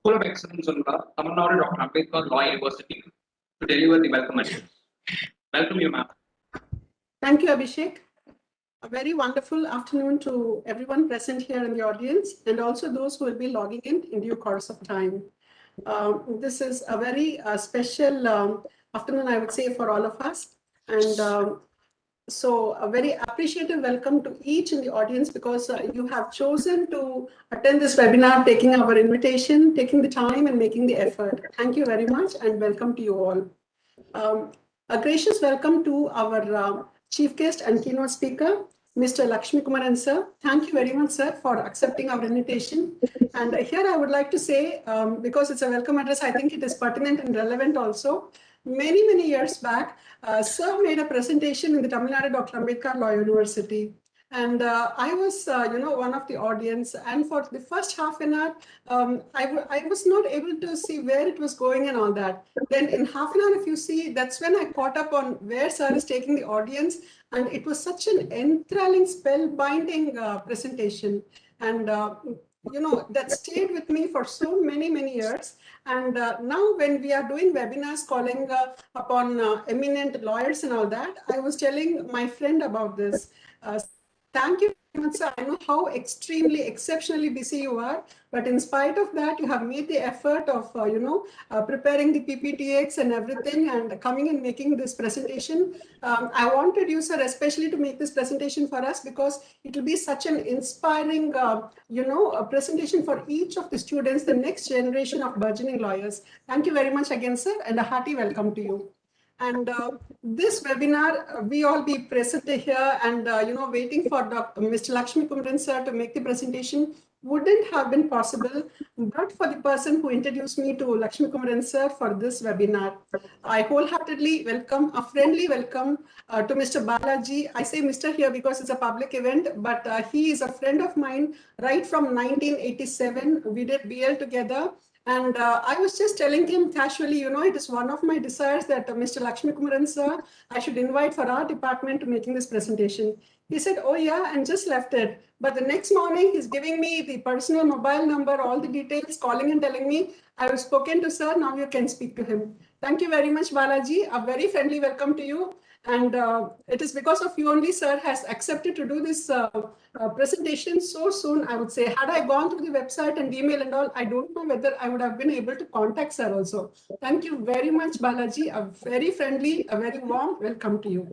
School of Excellence in Law, Tamil Nadu Dr. Ambedkar Law University, to deliver the welcome address. Welcome you, ma'am. Thank you, Abhishek. A very wonderful afternoon to everyone present here in the audience and also those who will be logging in due course of time. This is a very special afternoon, I would say, for all of us. And so a very appreciative welcome to each in the audience because you have chosen to attend this webinar, taking our invitation, taking the time and making the effort. Thank you very much and welcome to you all. A gracious welcome to our chief guest and keynote speaker, Mr. Lakshmikumaran sir. Thank you very much, sir, for accepting our invitation. And here I would like to say, because it's a welcome address, I think it is pertinent and relevant also. Many years back, sir made a presentation in the Tamil Nadu Dr. Ambedkar Law University. And I was, one of the audience. And for the first half an hour, I was not able to see where it was going and all that. Then in half an hour, if you see, that's when I caught up on where sir is taking the audience. And it was such an enthralling, spellbinding presentation. And that stayed with me for so many years. And now when we are doing webinars calling upon eminent lawyers and all that, I was telling my friend about this. Thank you very much, sir. I know how exceptionally busy you are, but in spite of that, you have made the effort of, preparing the PPTX and everything and coming and making this presentation. I wanted you, sir, especially to make this presentation for us because it will be such an inspiring, a presentation for each of the students, the next generation of burgeoning lawyers. Thank you very much again, sir, and a hearty welcome to you. And this webinar, we all be present here and, waiting for Mr. Lakshmikumaran sir to make the presentation wouldn't have been possible but for the person who introduced me to Lakshmikumaran sir for this webinar. I wholeheartedly welcome, a friendly welcome to Mr. Balaji. I say Mr. here because it's a public event, but he is a friend of mine right from 1987. We did BL together. And I was just telling him casually, it is one of my desires that Mr. Lakshmikumaran sir, I should invite for our department to making this presentation. He said, oh yeah, and just left it. But the next morning, he's giving me the personal mobile number, all the details, calling and telling me, I have spoken to sir, now you can speak to him. Thank you very much, Balaji. A very friendly welcome to you. And it is because of you only, sir, has accepted to do this presentation so soon, I would say. Had I gone through the website and email and all, I don't know whether I would have been able to contact sir also. Thank you very much, Balaji. A very friendly, a very warm welcome to you.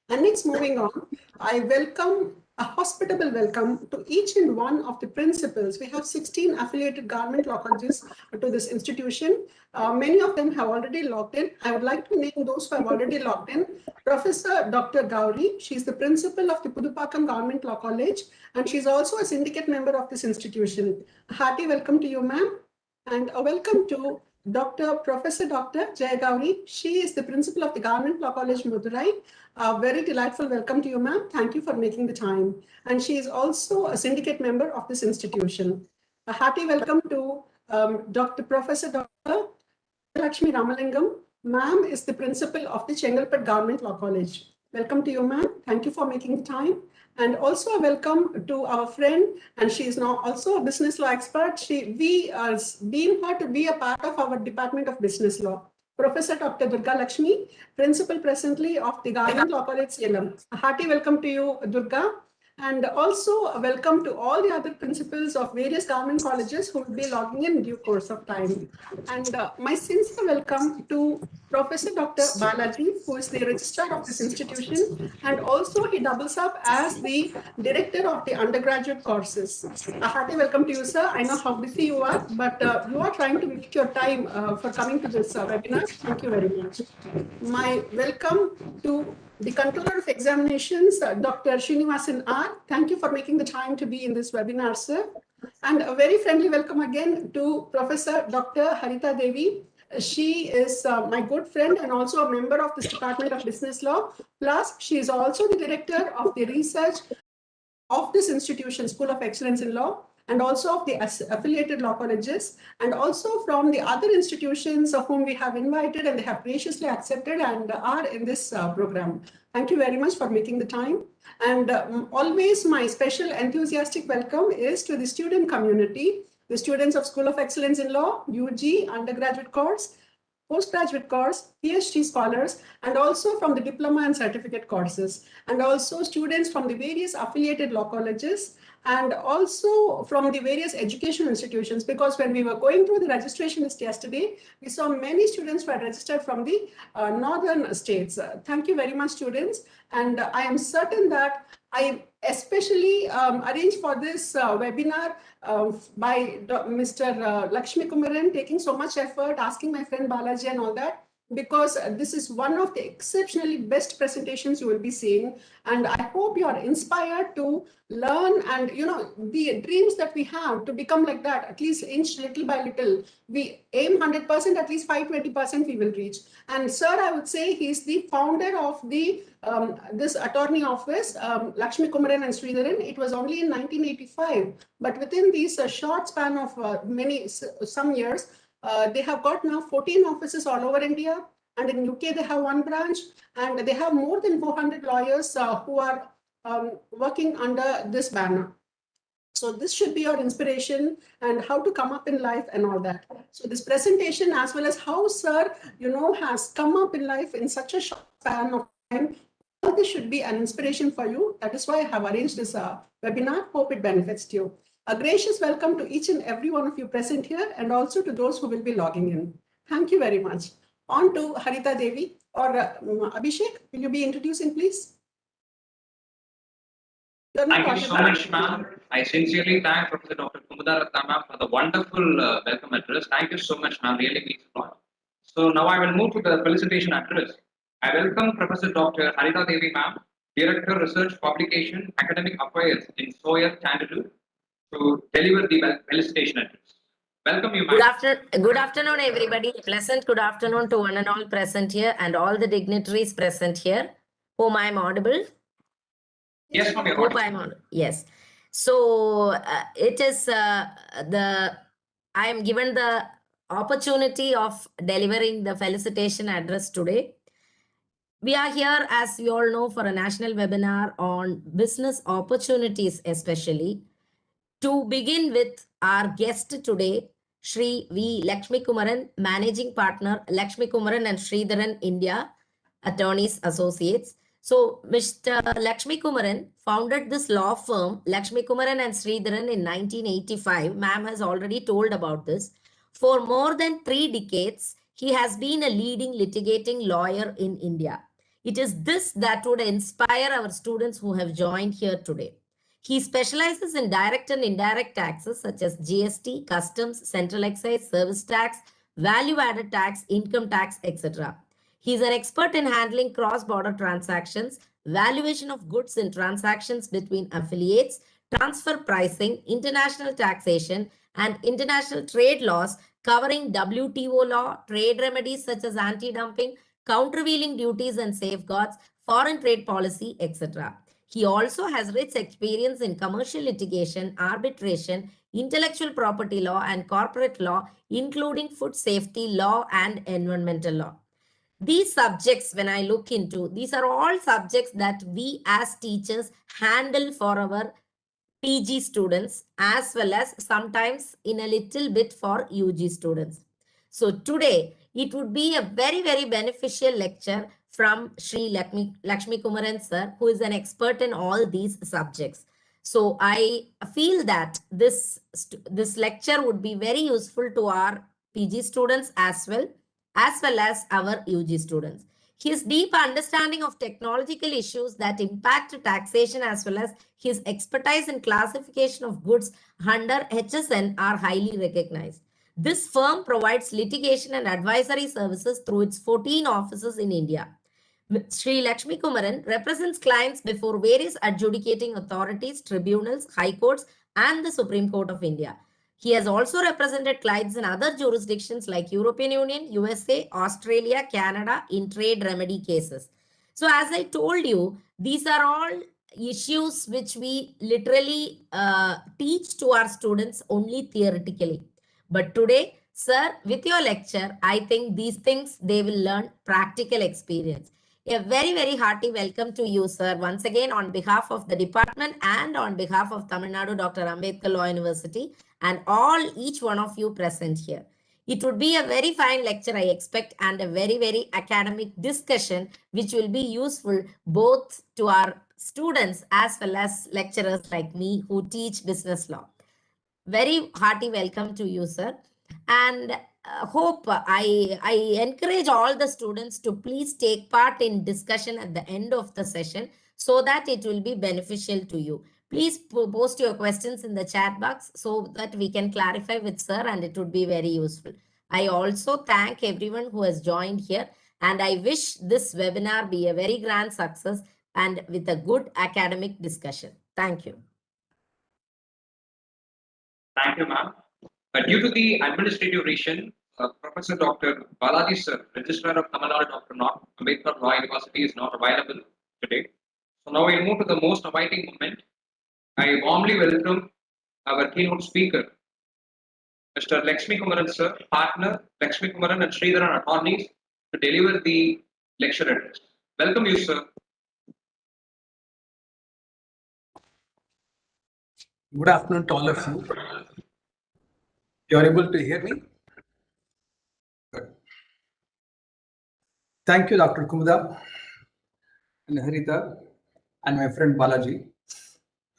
And next, moving on, I welcome a hospitable welcome to each and one of the principals. We have 16 affiliated government law colleges to this institution. Many of them have already logged in. I would like to name those who have already logged in. Professor Dr. Gauri, she's the principal of the Pudupakkam Government Law College, and she's also a syndicate member of this institution. A hearty welcome to you, ma'am, and a welcome to Professor Dr. Jaya Gauri. She is the principal of the Government Law College, Madurai. A very delightful welcome to you, ma'am. Thank you for making the time. And she is also a syndicate member of this institution. A hearty welcome to Professor Dr. Lakshmi Ramalingam. Ma'am is the principal of the Chengalpet Government Law College. Welcome to you, ma'am. Thank you for making the time. And also a welcome to our friend, and she is now also a business law expert. We are deemed her to be a part of our Department of Business Law. Professor Dr. Durga Lakshmi, principal presently of the Government Law College, Salem. A hearty welcome to you, Durga. And also a welcome to all the other principals of various government colleges who will be logging in due course of time. And my sincere welcome to Professor Dr. Balaji, who is the registrar of this institution, and also he doubles up as the director of the undergraduate courses. A hearty welcome to you, sir. I know how busy you are, but you are trying to make your time for coming to this webinar. Thank you very much. My welcome to the Controller of Examinations, Dr. Srinivasan R. Thank you for making the time to be in this webinar, sir. And a very friendly welcome again to Professor Dr. Harita Devi. She is my good friend and also a member of this Department of Business Law. Plus, she is also the director of the research of this institution, School of Excellence in Law, and also of the affiliated law colleges, and also from the other institutions of whom we have invited and they have graciously accepted and are in this program. Thank you very much for making the time. And always my special enthusiastic welcome is to the student community. the students of School of Excellence in Law, UG, undergraduate course, postgraduate course, PhD scholars, and also from the diploma and certificate courses, and also students from the various affiliated law colleges, and also from the various educational institutions, because when we were going through the registration list yesterday, we saw many students who had registered from the northern states. Thank you very much, students. And I am certain that I especially arranged for this webinar by Mr. Lakshmikumaran, taking so much effort, asking my friend Balaji and all that, because this is one of the exceptionally best presentations you will be seeing. And I hope you are inspired to learn, and the dreams that we have to become like that, at least inch little by little. We aim 100%, at least 5-20% we will reach. And sir, I would say he's the founder of the this attorney office, Lakshmikumaran and Sridharan. It was only in 1985, but within these short span of some years, they have got now 14 offices all over India, and in UK they have one branch, and they have more than 400 lawyers who are working under this banner. So this should be your inspiration and how to come up in life and all that. So this presentation, as well as how sir, has come up in life in such a short span of time, all this should be an inspiration for you. That is why I have arranged this webinar. Hope it benefits you. A gracious welcome to each and every one of you present here, and also to those who will be logging in. Thank you very much. On to Harita Devi, or Abhishek, will you be introducing, please? Thank you so much, ma'am. I sincerely thank Professor Dr. Kumudaratta ma'am for the wonderful welcome address. Thank you so much, ma'am. Really means a lot. So now I will move to the felicitation address. I welcome Professor Dr. Harita Devi ma'am, Director Research Publication Academic Affairs in Soya, Chandigarh, to deliver the felicitation address. Welcome you, ma'am. Good afternoon, everybody. Pleasant good afternoon to one and all present here, and all the dignitaries present here. Whom I am audible? Yes, ma'am. Hope I am audible. Yes. So it is I am given the opportunity of delivering the felicitation address today. We are here, as you all know, for a national webinar on business opportunities, especially. To begin with, our guest today, Shri V. Lakshmikumaran, Managing Partner, Lakshmikumaran and Sridharan India Attorneys Associates. So, Mr. Lakshmikumaran founded this law firm, Lakshmikumaran and Sridharan, in 1985. Ma'am has already told about this. For more than 3 decades, he has been a leading litigating lawyer in India. It is this that would inspire our students who have joined here today. He specializes in direct and indirect taxes such as GST, customs, central excise, service tax, value-added tax, income tax, etc. He is an expert in handling cross-border transactions, valuation of goods in transactions between affiliates, transfer pricing, international taxation, and international trade laws covering WTO law, trade remedies such as anti-dumping, countervailing duties and safeguards, foreign trade policy, etc. He also has rich experience in commercial litigation, arbitration, intellectual property law, and corporate law, including food safety law and environmental law. These subjects, when I look into, these are all subjects that we as teachers handle for our PG students, as well as sometimes in a little bit for UG students. So today, it would be a very, very beneficial lecture from Sri Lakshmikumaran sir, who is an expert in all these subjects. So I feel that this lecture would be very useful to our PG students as well as our UG students. His deep understanding of technological issues that impact taxation, as well as his expertise in classification of goods under HSN, are highly recognized. This firm provides litigation and advisory services through its 14 offices in India. Sri Lakshmikumaran represents clients before various adjudicating authorities, tribunals, high courts, and the Supreme Court of India. He has also represented clients in other jurisdictions like European Union, USA, Australia, Canada in trade remedy cases. So as I told you, these are all issues which we literally teach to our students only theoretically. But today, sir, with your lecture, I think these things they will learn practical experience. A very, very hearty welcome to you, sir. Once again, on behalf of the department and on behalf of Tamil Nadu Dr. Ambedkar Law University and each one of you present here. It would be a very fine lecture, I expect, and a very, very academic discussion, which will be useful both to our students as well as lecturers like me who teach business law. Very hearty welcome to you, sir. And I encourage all the students to please take part in discussion at the end of the session so that it will be beneficial to you. Please post your questions in the chat box so that we can clarify with sir, and it would be very useful. I also thank everyone who has joined here, and I wish this webinar be a very grand success and with a good academic discussion. Thank you. Thank you, ma'am. Due to the administrative reason, Professor Dr. Balaji sir, Registrar of Tamil Nadu Dr. Ambedkar Law University, is not available today. So now we'll move to the most awaiting moment. I warmly welcome our keynote speaker, Mr. Lakshmikumaran sir, partner Lakshmikumaran and Sridharan Attorneys, to deliver the lecture address. Welcome you, sir. Good afternoon to all of you. You are able to hear me? Good. Thank you, Dr. Kumudar and Harita and my friend Balaji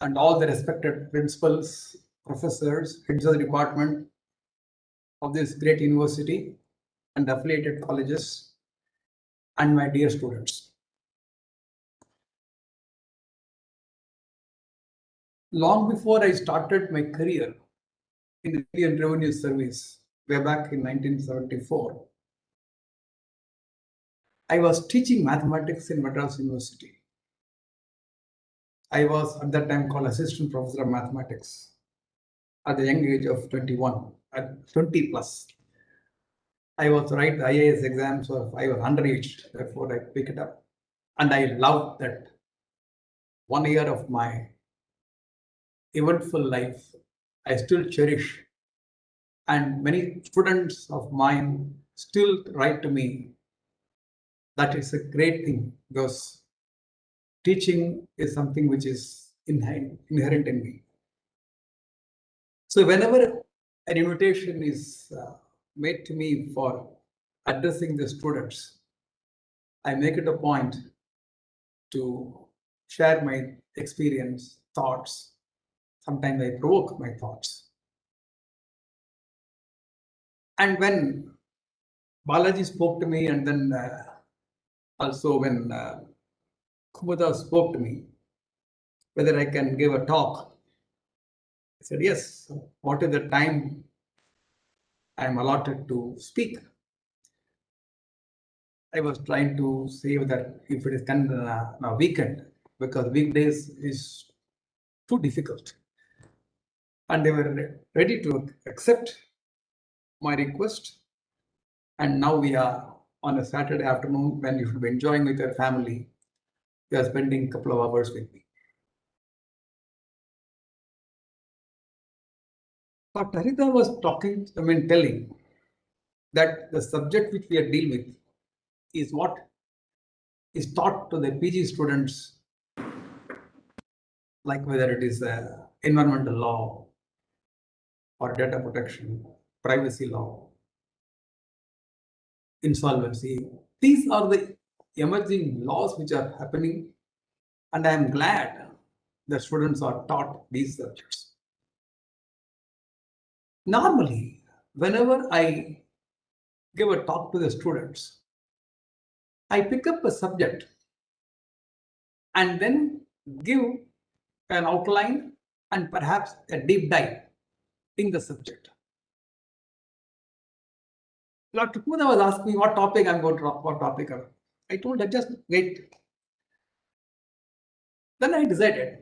and all the respected principals, professors, heads of the department of this great university and affiliated colleges and my dear students. Long before I started my career in the Indian Revenue Service way back in 1974, I was teaching mathematics in Madras University. I was at that time called assistant professor of mathematics at the young age of 21, at 20 plus. I was write the IAS exams, so I was underaged, therefore I picked it up. And I loved that 1 year of my eventful life. I still cherish. And many students of mine still write to me. That is a great thing because teaching is something which is inherent in me. So whenever an invitation is made to me for addressing the students, I make it a point to share my experience, thoughts. Sometimes I provoke my thoughts. And when Balaji spoke to me, and then also when Kumudar spoke to me, whether I can give a talk, I said, yes, what is the time I am allotted to speak? I was trying to say that if it is done on a weekend, because weekdays is too difficult. And they were ready to accept my request. And now we are on a Saturday afternoon when you should be enjoying with your family. You are spending a couple of hours with me. But Harita was telling that the subject which we are dealing with is what is taught to the PG students, like whether it is environmental law or data protection, privacy law, insolvency. These are the emerging laws which are happening, and I am glad the students are taught these subjects. Normally, whenever I give a talk to the students, I pick up a subject and then give an outline and perhaps a deep dive in the subject. Dr. Kumudar was asking me what topic I'm going to talk, what topic. I told her just wait. Then I decided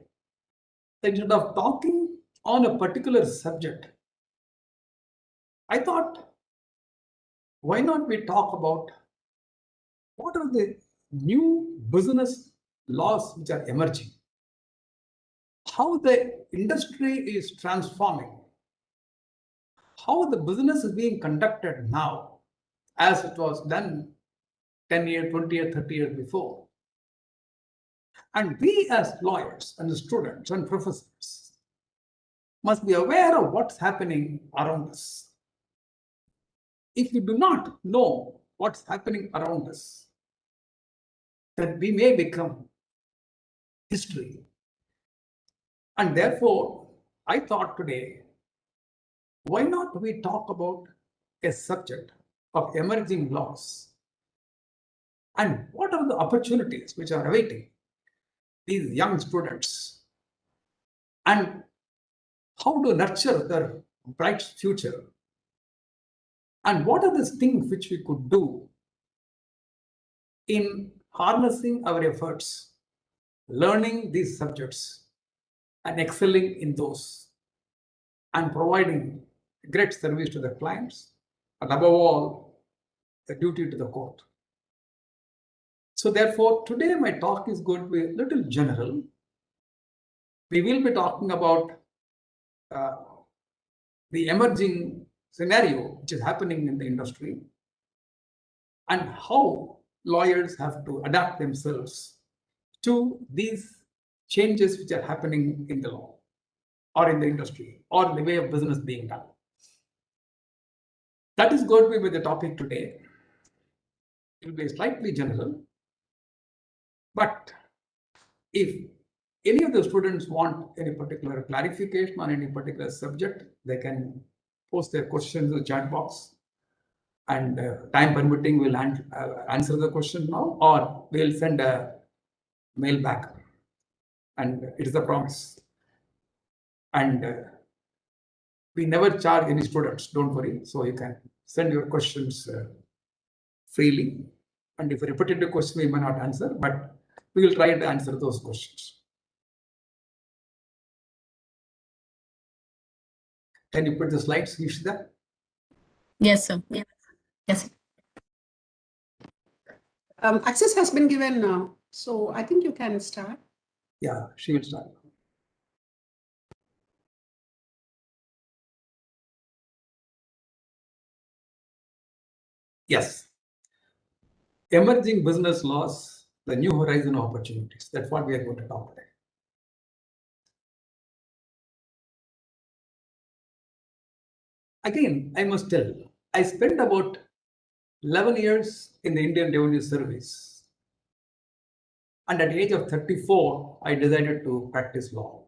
that instead of talking on a particular subject, I thought, why not we talk about what are the new business laws which are emerging? How the industry is transforming? How the business is being conducted now as it was done 10 years, 20 years, 30 years before. And we as lawyers and students and professors must be aware of what's happening around us. If we do not know what's happening around us, then we may become history. And therefore, I thought today, why not we talk about a subject of emerging laws and what are the opportunities which are awaiting these young students and how to nurture their bright future, and what are the things which we could do in harnessing our efforts, learning these subjects and excelling in those and providing great service to the clients, and above all, the duty to the court. So therefore, today my talk is going to be a little general. We will be talking about the emerging scenario which is happening in the industry and how lawyers have to adapt themselves to these changes which are happening in the law or in the industry or the way of business being done. That is going to be the topic today. It will be slightly general, but if any of the students want any particular clarification on any particular subject, they can post their questions in the chat box, and time permitting, we'll answer the question now, or we'll send a mail back, and it is a promise. And we never charge any students, don't worry. So you can send your questions freely. And if a repetitive question we may not answer, but we will try to answer those questions. Can you put the slides, Ishita? Yes, sir. Yes. Access has been given now, so I think you can start. Yeah, she will start. Yes. Emerging business laws, the new horizon of opportunities. That's what we are going to talk today. Again, I must tell, I spent about 11 years in the Indian Revenue Service. And at the age of 34, I decided to practice law.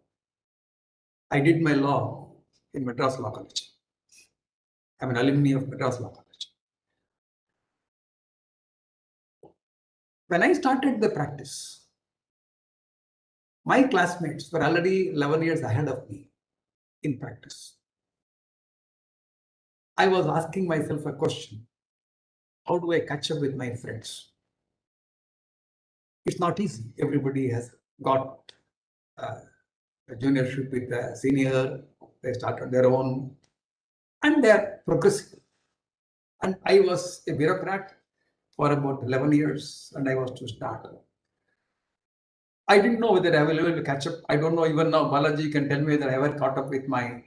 I did my law in Madras Law College. I'm an alumni of Madras Law College. When I started the practice, my classmates were already 11 years ahead of me in practice. I was asking myself a question: how do I catch up with my friends? It's not easy. Everybody has got a juniorship with a senior. They start on their own and they're progressing. And I was a bureaucrat for about 11 years and I was to start. I didn't know whether I will be able to catch up. I don't know even now. Balaji can tell me whether I ever caught up with my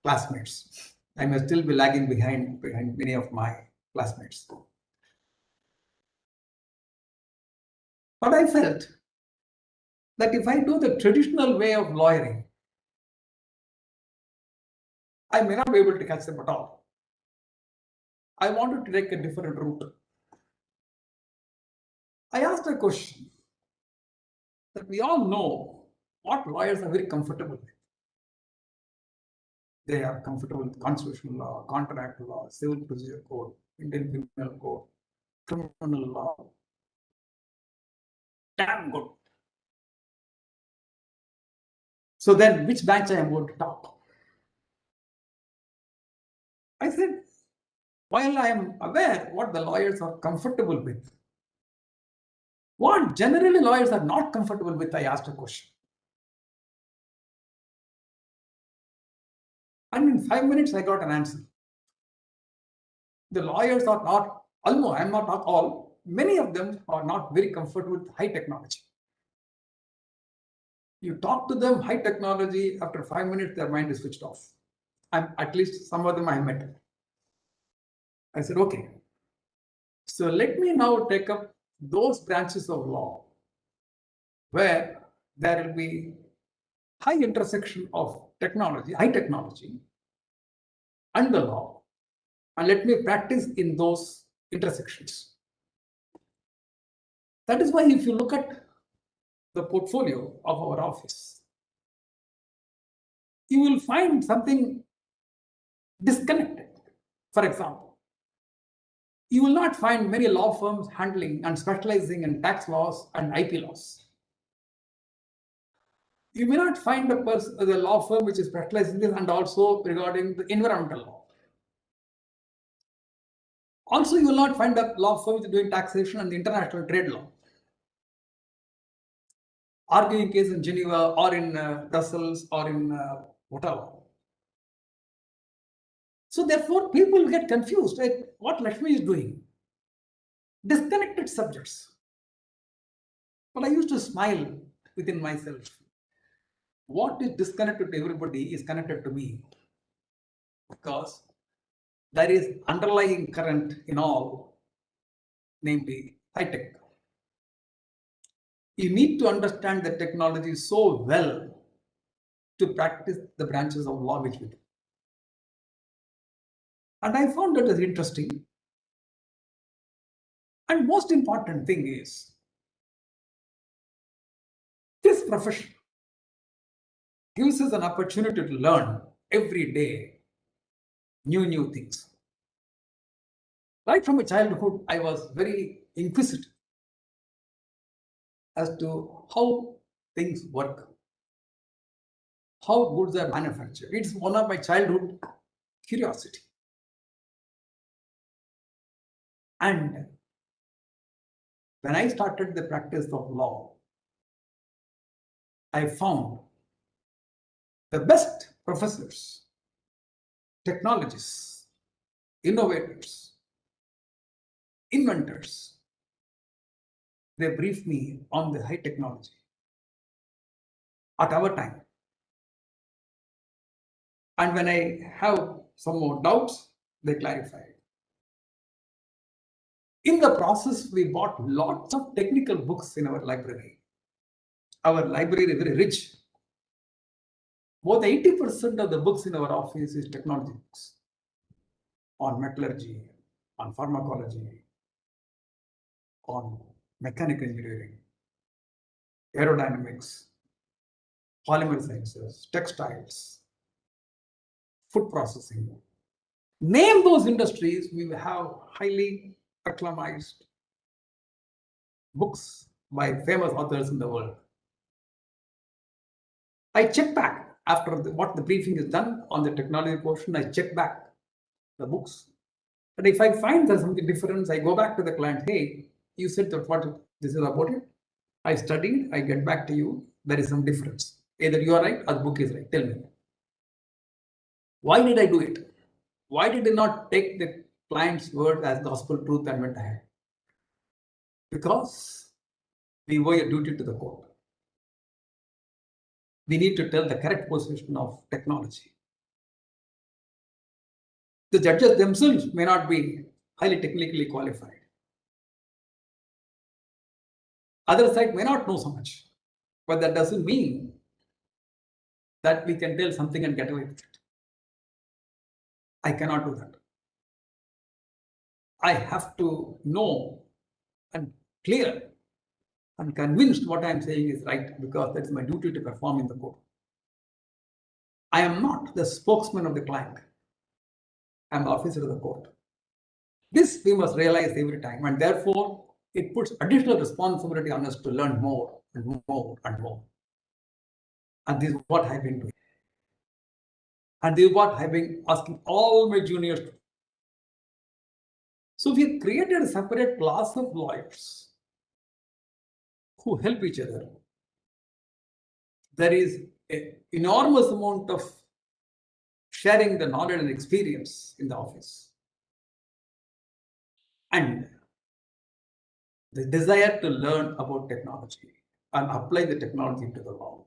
classmates. I may still be lagging behind many of my classmates. But I felt that if I do the traditional way of lawyering, I may not be able to catch them at all. I wanted to take a different route. I asked a question that we all know what lawyers are very comfortable with. They are comfortable with constitutional law, contract law, civil procedure code, Indian criminal code, criminal law. Damn good. So then which branch I am going to talk? I said, while I am aware what the lawyers are comfortable with, what generally lawyers are not comfortable with, I asked a question. And in 5 minutes, I got an answer. The lawyers are not, almost, I'm not all, many of them are not very comfortable with high technology. You talk to them, high technology, after 5 minutes, their mind is switched off. And at least some of them I met. I said, okay. So let me now take up those branches of law where there will be high intersection of technology, high technology, and the law. And let me practice in those intersections. That is why if you look at the portfolio of our office, you will find something disconnected. For example, you will not find many law firms handling and specializing in tax laws and IP laws. You may not find the law firm which is specialized in this and also regarding the environmental law. Also, you will not find a law firm which is doing taxation and the international trade law, arguing case in Geneva or in Brussels or in whatever. So therefore, people get confused, like what Lakshmi is doing. Disconnected subjects. But I used to smile within myself. What is disconnected to everybody is connected to me, because there is underlying current in all, namely high tech. You need to understand the technology so well to practice the branches of law which we do. And I found that as interesting. And most important thing is, this profession gives us an opportunity to learn every day new things. Right from my childhood, I was very inquisitive as to how things work, how goods are manufactured. It's one of my childhood curiosity. And when I started the practice of law, I found the best professors, technologists, innovators, inventors. They briefed me on the high technology at our time. And when I have some more doubts, they clarify. In the process, we bought lots of technical books in our library. Our library is very rich. More than 80% of the books in our office is technology books on metallurgy, on pharmacology, on mechanical engineering, aerodynamics, polymer sciences, textiles, food processing. Name those industries, we have highly acclaimed books by famous authors in the world. I check back after what the briefing is done on the technology portion. I check back the books. And if I find there's something different, I go back to the client. Hey, you said that what this is about it. I studied, I get back to you. There is some difference. Either you are right or the book is right. Tell me. Why did I do it? Why did I not take the client's word as gospel truth and went ahead? Because we owe a duty to the court. We need to tell the correct position of technology. The judges themselves may not be highly technically qualified. Other side may not know so much, but that doesn't mean that we can tell something and get away with it. I cannot do that. I have to know and clear and convinced what I am saying is right, because that's my duty to perform in the court. I am not the spokesman of the client. I am the officer of the court. This we must realize every time, and therefore it puts additional responsibility on us to learn more and more and more. And this is what I've been doing. And this is what I've been asking all my juniors to do. So we have created a separate class of lawyers who help each other. There is an enormous amount of sharing the knowledge and experience in the office. And the desire to learn about technology and apply the technology to the law.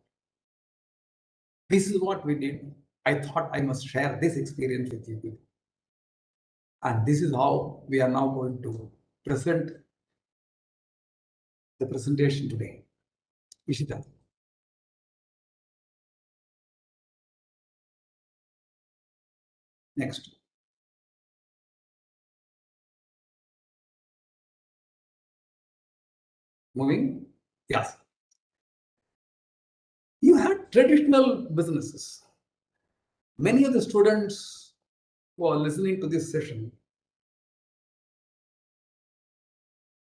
This is what we did. I thought I must share this experience with you people. And this is how we are now going to present the presentation today. Ishita. Next. Moving. Yes. You had traditional businesses. Many of the students who are listening to this session,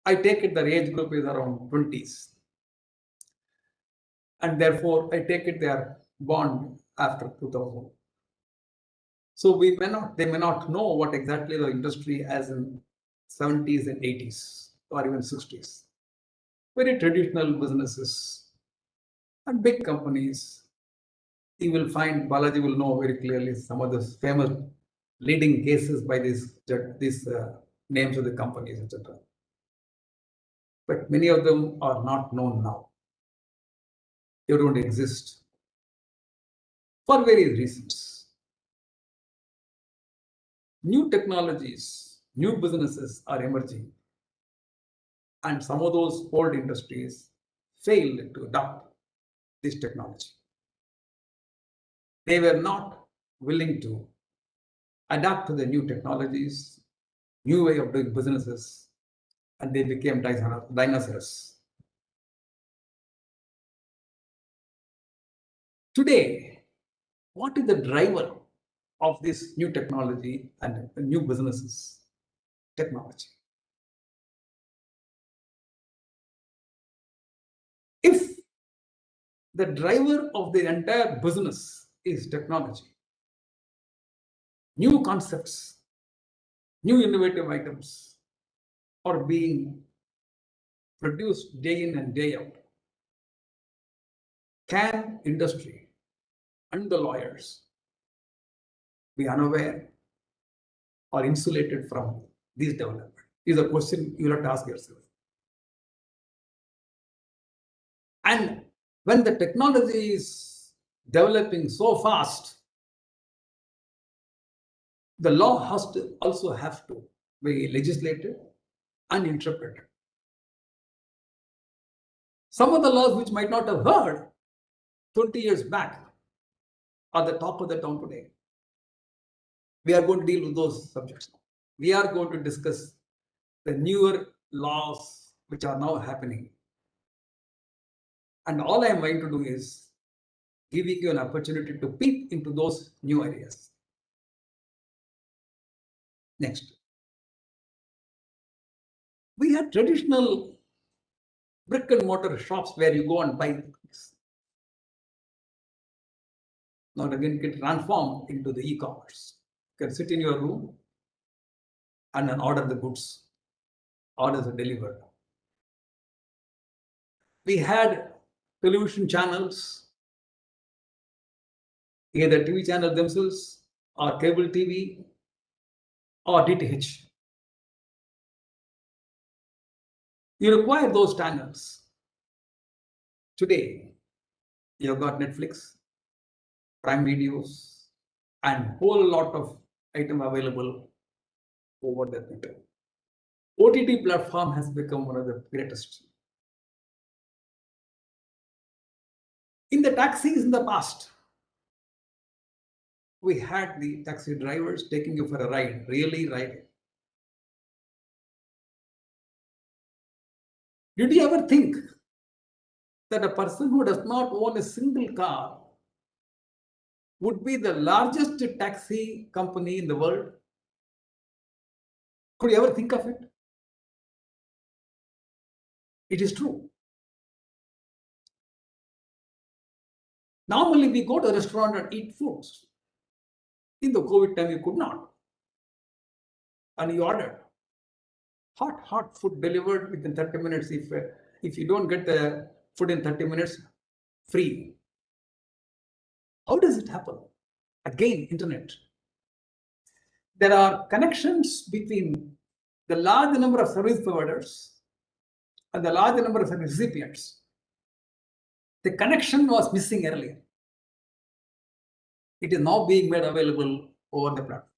I take it their age group is around 20s. And therefore, I take it they are born after 2000. So they may not know what exactly the industry as in 70s and 80s or even 60s. Very traditional businesses and big companies. You will find Balaji will know very clearly some of the famous leading cases by these names of the companies, etc. But many of them are not known now. They don't exist for various reasons. New technologies, new businesses are emerging, and some of those old industries failed to adopt this technology. They were not willing to adapt to the new technologies, new way of doing businesses, and they became dinosaurs. Today, what is the driver of this new technology and new businesses? Technology. If the driver of the entire business is technology, new concepts, new innovative items are being produced day in and day out. Can industry and the lawyers be unaware or insulated from these developments? Is a question you have to ask yourself. And when the technology is developing so fast, the law has to also have to be legislated and interpreted. Some of the laws which might not have heard 20 years back are the top of the town today. We are going to deal with those subjects now. We are going to discuss the newer laws which are now happening. And all I am going to do is giving you an opportunity to peek into those new areas. Next. We had traditional brick and mortar shops where you go and buy things. Now again get transformed into the e-commerce. You can sit in your room and then order the goods. Orders are delivered. We had television channels, either TV channels themselves or cable TV or DTH. You require those channels. Today, you've got Netflix, Prime Videos, and whole lot of item available over the net. OTT platform has become one of the greatest. In the taxis in the past, we had the taxi drivers taking you for a ride, really riding. Did you ever think that a person who does not own a single car would be the largest taxi company in the world? Could you ever think of it? It is true. Normally, we go to a restaurant and eat foods. In the COVID time, you could not. And you ordered hot food delivered within 30 minutes. If you don't get the food in 30 minutes, free. How does it happen? Again, internet. There are connections between the large number of service providers and the large number of recipients. The connection was missing earlier. It is now being made available over the platform.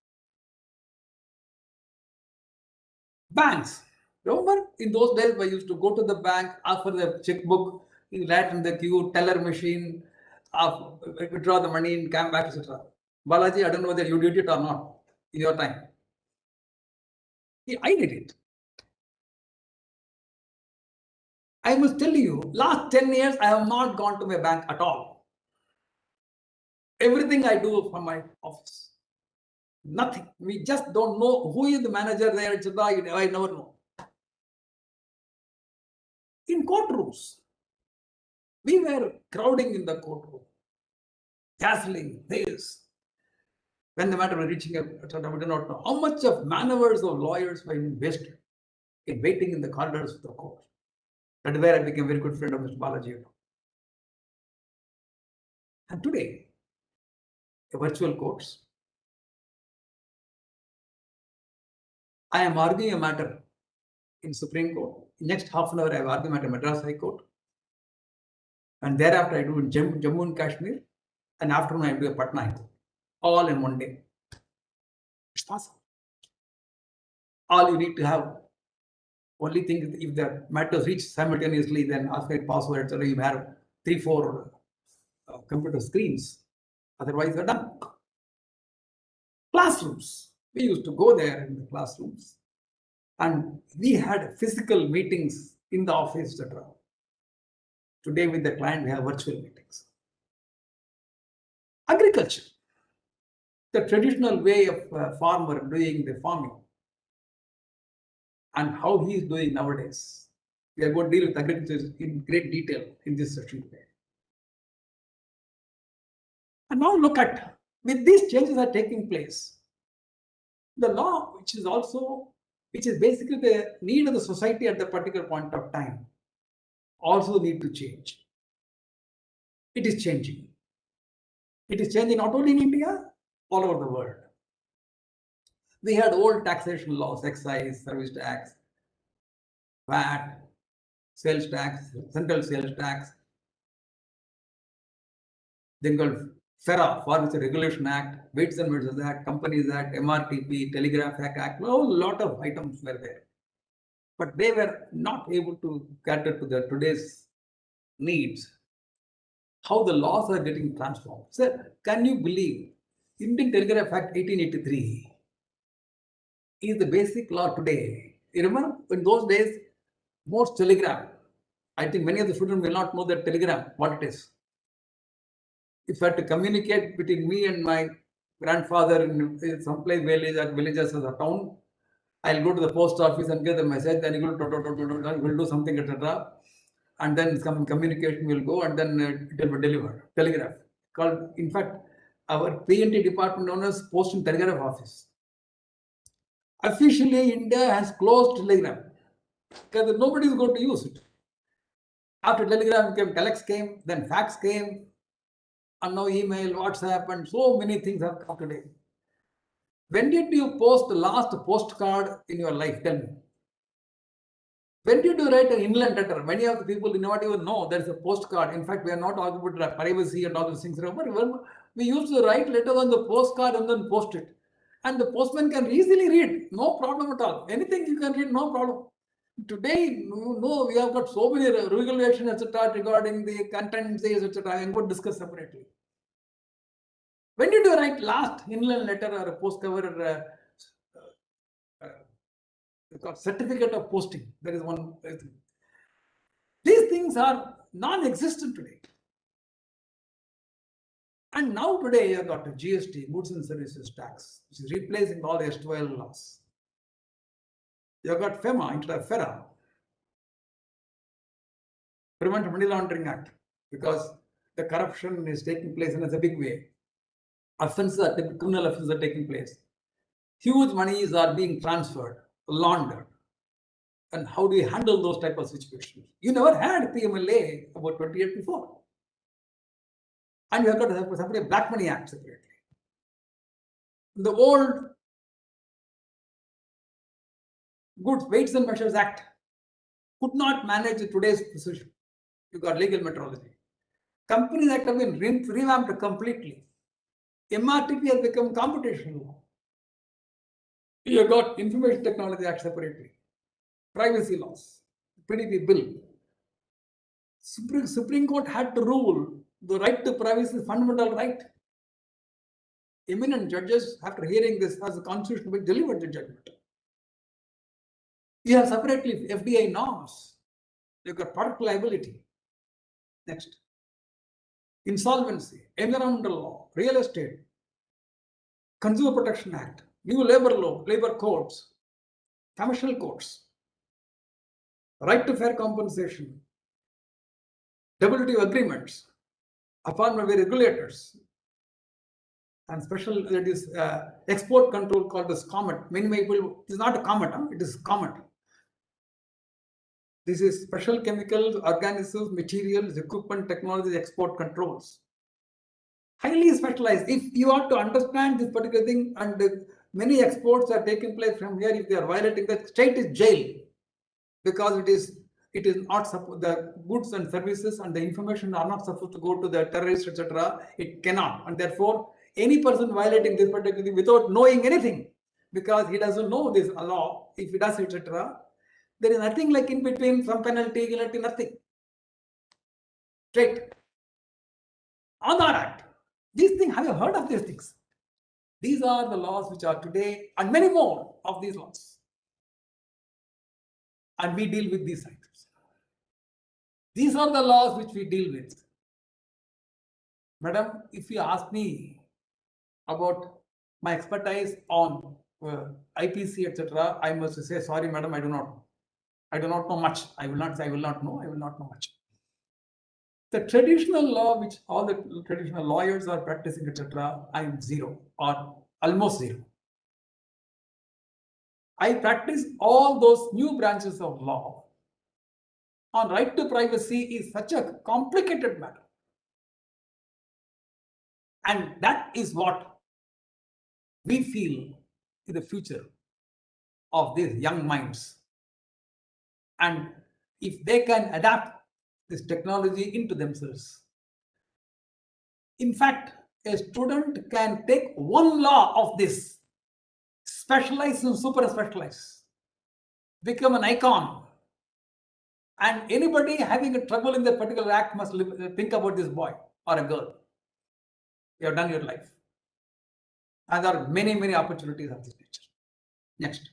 Banks. Remember, in those days, I used to go to the bank, ask for the checkbook, you write in the queue, teller machine, withdraw the money and come back, etc. Balaji, I don't know whether you did it or not in your time. Yeah, I did it. I must tell you, last 10 years, I have not gone to my bank at all. Everything I do from my office. Nothing. We just don't know who is the manager there, etc. I never know. In courtrooms, we were crowding in the courtroom, jostling this. When the matter was reaching etc., we do not know how much of man-hours of lawyers were wasted in waiting in the corridors of the court. That is where I became a very good friend of Mr. Balaji. And today, the virtual courts, I am arguing a matter in Supreme Court. In next half an hour, I will argue a matter in Madras High Court. And thereafter, I do in Jammu and Kashmir. And afternoon, I do a Patna High Court. All in one day. It's possible. All you need to have, only thing is if the matters reach simultaneously, then after it password, etc., you have 3-4 computer screens. Otherwise, they're done. Classrooms. We used to go there in the classrooms. And we had physical meetings in the office, etc. Today, with the client, we have virtual meetings. Agriculture. The traditional way of a farmer doing the farming and how he is doing nowadays. We are going to deal with agriculture in great detail in this session today. And now look at, with these changes are taking place, the law, which is basically the need of the society at the particular point of time, also need to change. It is changing. It is changing not only in India, all over the world. We had old taxation laws, excise, service tax, VAT, sales tax, central sales tax. Then called FERA, Foreign Regulation Act, Weights and Measures Act, Companies Act, MRTP, Telegraph Act, a lot of items were there. But they were not able to cater to the today's needs. How the laws are getting transformed. Sir, can you believe Indian Telegraph Act 1883 is the basic law today? You remember in those days, most telegram, I think many of the students will not know that telegram, what it is. If I had to communicate between me and my grandfather in some place villages as a town, I'll go to the post office and get the message, then you will do something, etc. And then some communication will go and then it will be delivered. Telegraph. Called, in fact, our P&T department known as Post and Telegraph Office. Officially, India has closed telegram because nobody is going to use it. After telegram came, telex came, then fax came, and now email, WhatsApp, and so many things have come today. When did you post the last postcard in your life? Tell me. When did you write an inland letter? Many of the people do not even know there is a postcard. In fact, we are not talking about privacy and all those things. Remember, we used to write letters on the postcard and then post it. And the postman can easily read, no problem at all. Anything you can read, no problem. Today, we have got so many regulations, etc., regarding the contents, etc. I am going to discuss separately. When did you write last inland letter or a post cover certificate of posting? There is one. These things are non-existent today. And now today you have got a GST, Goods and Services Tax, which is replacing all the erstwhile laws. You have got FEMA, instead of FERA, Prevent Money Laundering Act, because the corruption is taking place in a big way. Criminal offenses are taking place. Huge monies are being transferred, laundered. And how do you handle those type of situations? You never had PMLA about 20 years before. And you have got to separate a Black Money Act separately. The old Goods, Weights and Measures Act could not manage today's position. You got legal metrology. Companies Act have been revamped completely. MRTP has become competition law. You have got Information Technology Act separately. privacy laws, PDP bill. Supreme Court had to rule the right to privacy is fundamental right. Eminent judges, after hearing this, has the constitution to be delivered the judgment. You have separately FDI norms. You've got product liability. Next. Insolvency, environmental law, real estate, Consumer Protection Act, new labor law, labor codes, commercial codes, right to fair compensation, WTO agreements, appointment by regulators, and special, that is export control called as COMET. Many people, it is not a COMET, it is COMET. This is special chemicals, organisms, materials, equipment, technologies, export controls. Highly specialized. If you want to understand this particular thing, and many exports are taking place from here, if they are violating that, state is jail, because it is not the goods and services and the information are not supposed to go to the terrorists, etc. It cannot, and therefore any person violating this particular thing without knowing anything, because he doesn't know this law, if he does, etc., there is nothing like in between, some penalty, guilty, nothing. Straight. Aadhaar Act. These things, have you heard of these things? These are the laws which are today, and many more of these laws. And we deal with these items. These are the laws which we deal with. Madam, if you ask me about my expertise on IPC, etc., I must say, sorry, madam, I do not know. I do not know much. I will not know much. The traditional law, which all the traditional lawyers are practicing, etc., I am zero or almost zero. I practice all those new branches of law. On right to privacy is such a complicated matter. And that is what we feel is the future of these young minds. And if they can adapt this technology into themselves. In fact, a student can take one law of this, specialize and super specialize, become an icon. And anybody having a trouble in that particular act must think about this boy or a girl. You have done your life. And there are many, many opportunities of this nature. Next.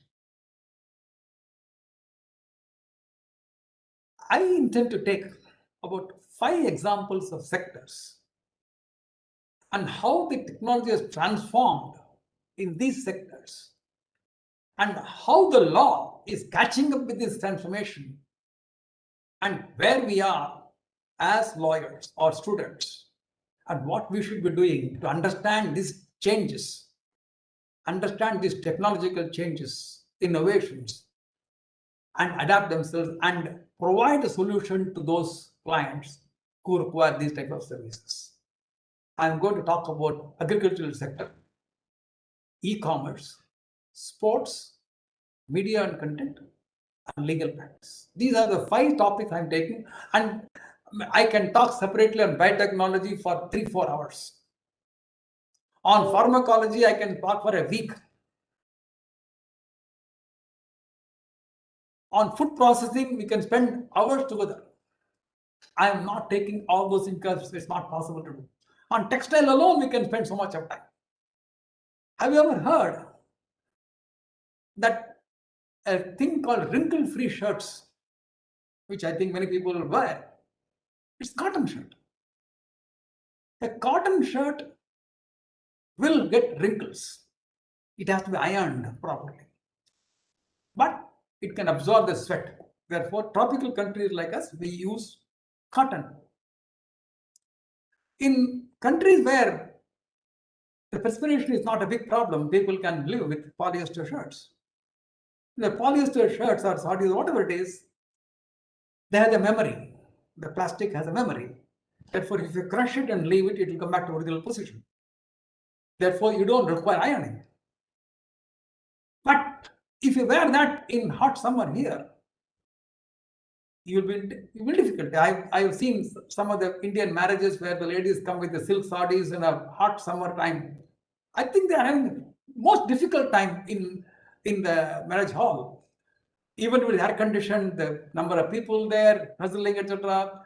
I intend to take about 5 examples of sectors and how the technology has transformed in these sectors and how the law is catching up with this transformation and where we are as lawyers or students and what we should be doing to understand these changes, understand these technological changes, innovations, and adapt themselves and provide a solution to those clients who require these type of services. I'm going to talk about agricultural sector, e-commerce, sports, media and content, and legal practice. These are the 5 topics I'm taking, and I can talk separately on biotechnology for 3-4 hours. On pharmacology, I can talk for a week. On food processing, we can spend hours together. I am not taking all those in because it's not possible to do. On textile alone, we can spend so much of time. Have you ever heard that a thing called wrinkle-free shirts, which I think many people wear? It's cotton shirt. A cotton shirt will get wrinkles. It has to be ironed properly. But it can absorb the sweat. Therefore, tropical countries like us, we use cotton. In countries where the perspiration is not a big problem, people can live with polyester shirts. The polyester shirts or sarees, whatever it is, they have a memory. The plastic has a memory. Therefore, if you crush it and leave it, it will come back to original position. Therefore, you don't require ironing. But if you wear that in hot summer here, it will be difficult. I've seen some of the Indian marriages where the ladies come with the silk sarees in a hot summer time. I think they are having the most difficult time in the marriage hall. even with air conditioned, the number of people there, nuzzling, etc.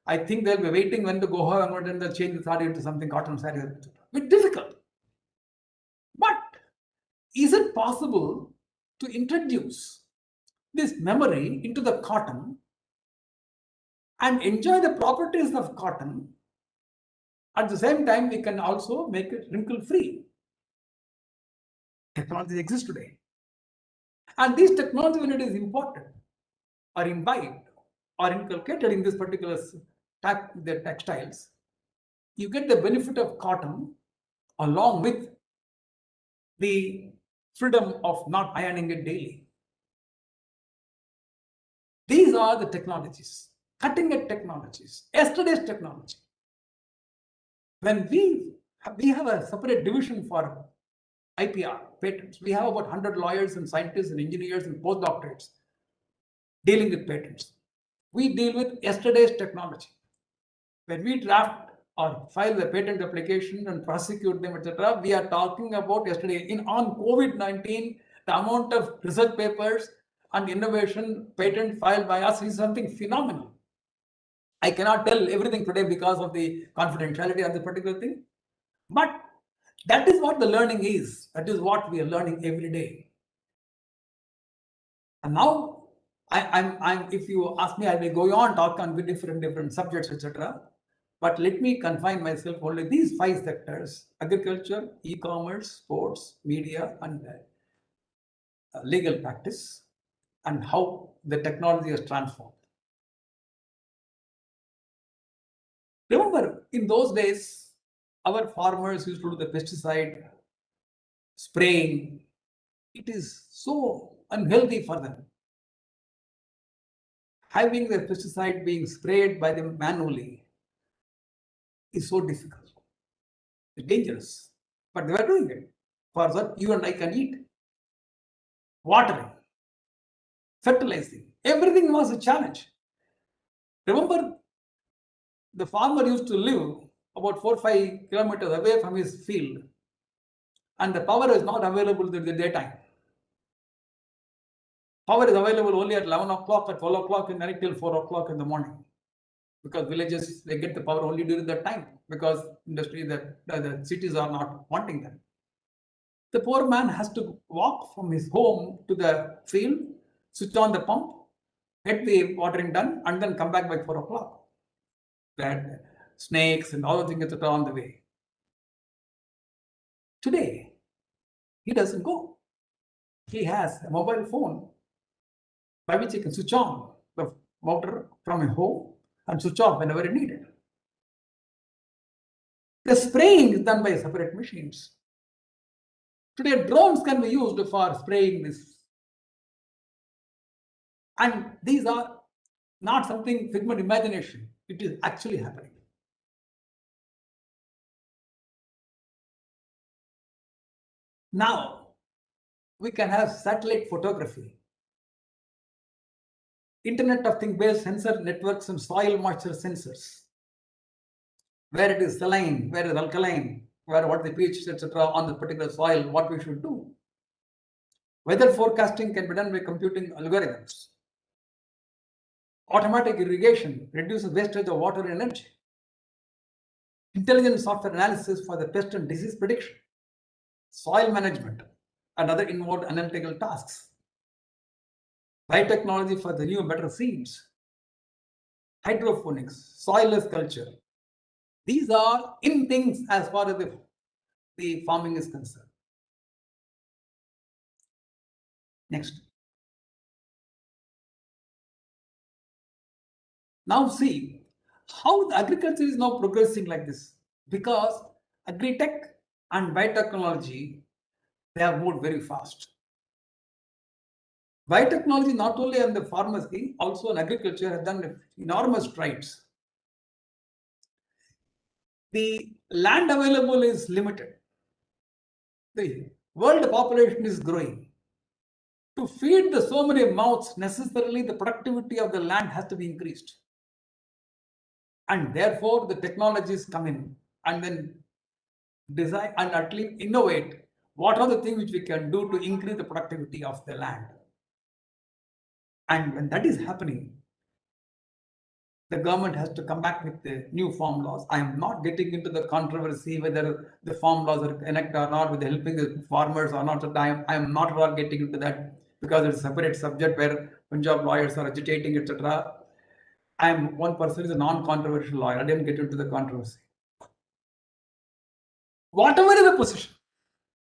I think they'll be waiting when to go home and then they'll change the saree into something cotton saree, etc. Bit difficult. But is it possible to introduce this memory into the cotton and enjoy the properties of cotton? At the same time, we can also make it wrinkle-free. Technology exists today. And these technology, when it is imported or imbibed or inculcated in this particular the textiles, you get the benefit of cotton along with the freedom of not ironing it daily. These are the technologies, cutting-edge technologies, yesterday's technology. When we have a separate division for IPR, patents. We have about 100 lawyers and scientists and engineers and postdoctorates dealing with patents. We deal with yesterday's technology. When we draft or file the patent application and prosecute them, etc., we are talking about yesterday. On COVID-19, the amount of research papers and innovation patent filed by us is something phenomenal. I cannot tell everything today because of the confidentiality of the particular thing, but that is what the learning is. That is what we are learning every day. And now, if you ask me, I will go on talk on with different subjects, etc. But let me confine myself only these 5 sectors: agriculture, e-commerce, sports, media, and legal practice, and how the technology has transformed. Remember, in those days, our farmers used to do the pesticide spraying. It is so unhealthy for them. Having the pesticide being sprayed by them manually is so difficult. It's dangerous. But they were doing it for what you and I can eat. Watering, fertilizing, everything was a challenge. Remember, the farmer used to live about 4 or 5 kilometers away from his field, and the power is not available in the daytime. Power is available only at 11 o'clock, at 12 o'clock in the night till 4 o'clock in the morning. Because villages, they get the power only during that time, because industry, the cities are not wanting them. The poor man has to walk from his home to the field, switch on the pump, get the watering done, and then come back by 4 o'clock. They had snakes and all the things that are on the way. Today, he doesn't go. He has a mobile phone by which he can switch on the motor from his home and switch off whenever needed. The spraying is done by separate machines. Today, drones can be used for spraying this. And these are not something figment imagination. It is actually happening. Now, we can have satellite photography, Internet of Things based sensor networks and soil moisture sensors, where it is saline, where it is alkaline, where what the pH, etc. on the particular soil, what we should do. Weather forecasting can be done by computing algorithms. Automatic irrigation reduces wastage of water and energy. Intelligent software analysis for the pest and disease prediction. Soil management and other involved analytical tasks. Biotechnology for the new and better seeds. Hydroponics, soilless culture. These are in things as far as the farming is concerned. Next. Now see how the agriculture is now progressing like this, because agri-tech and biotechnology, they have moved very fast. Biotechnology not only on the pharmacy, also in agriculture has done enormous strides. The land available is limited. The world population is growing. To feed the so many mouths, necessarily the productivity of the land has to be increased. And therefore, the technologies come in and then design and at least innovate what are the things which we can do to increase the productivity of the land. And when that is happening, the government has to come back with the new farm laws. I am not getting into the controversy whether the farm laws are connected or not, with helping the farmers or not. I am not at all getting into that because it's a separate subject where Punjab lawyers are agitating, etc. I am one person is a non-controversial lawyer. I didn't get into the controversy. Whatever is the position,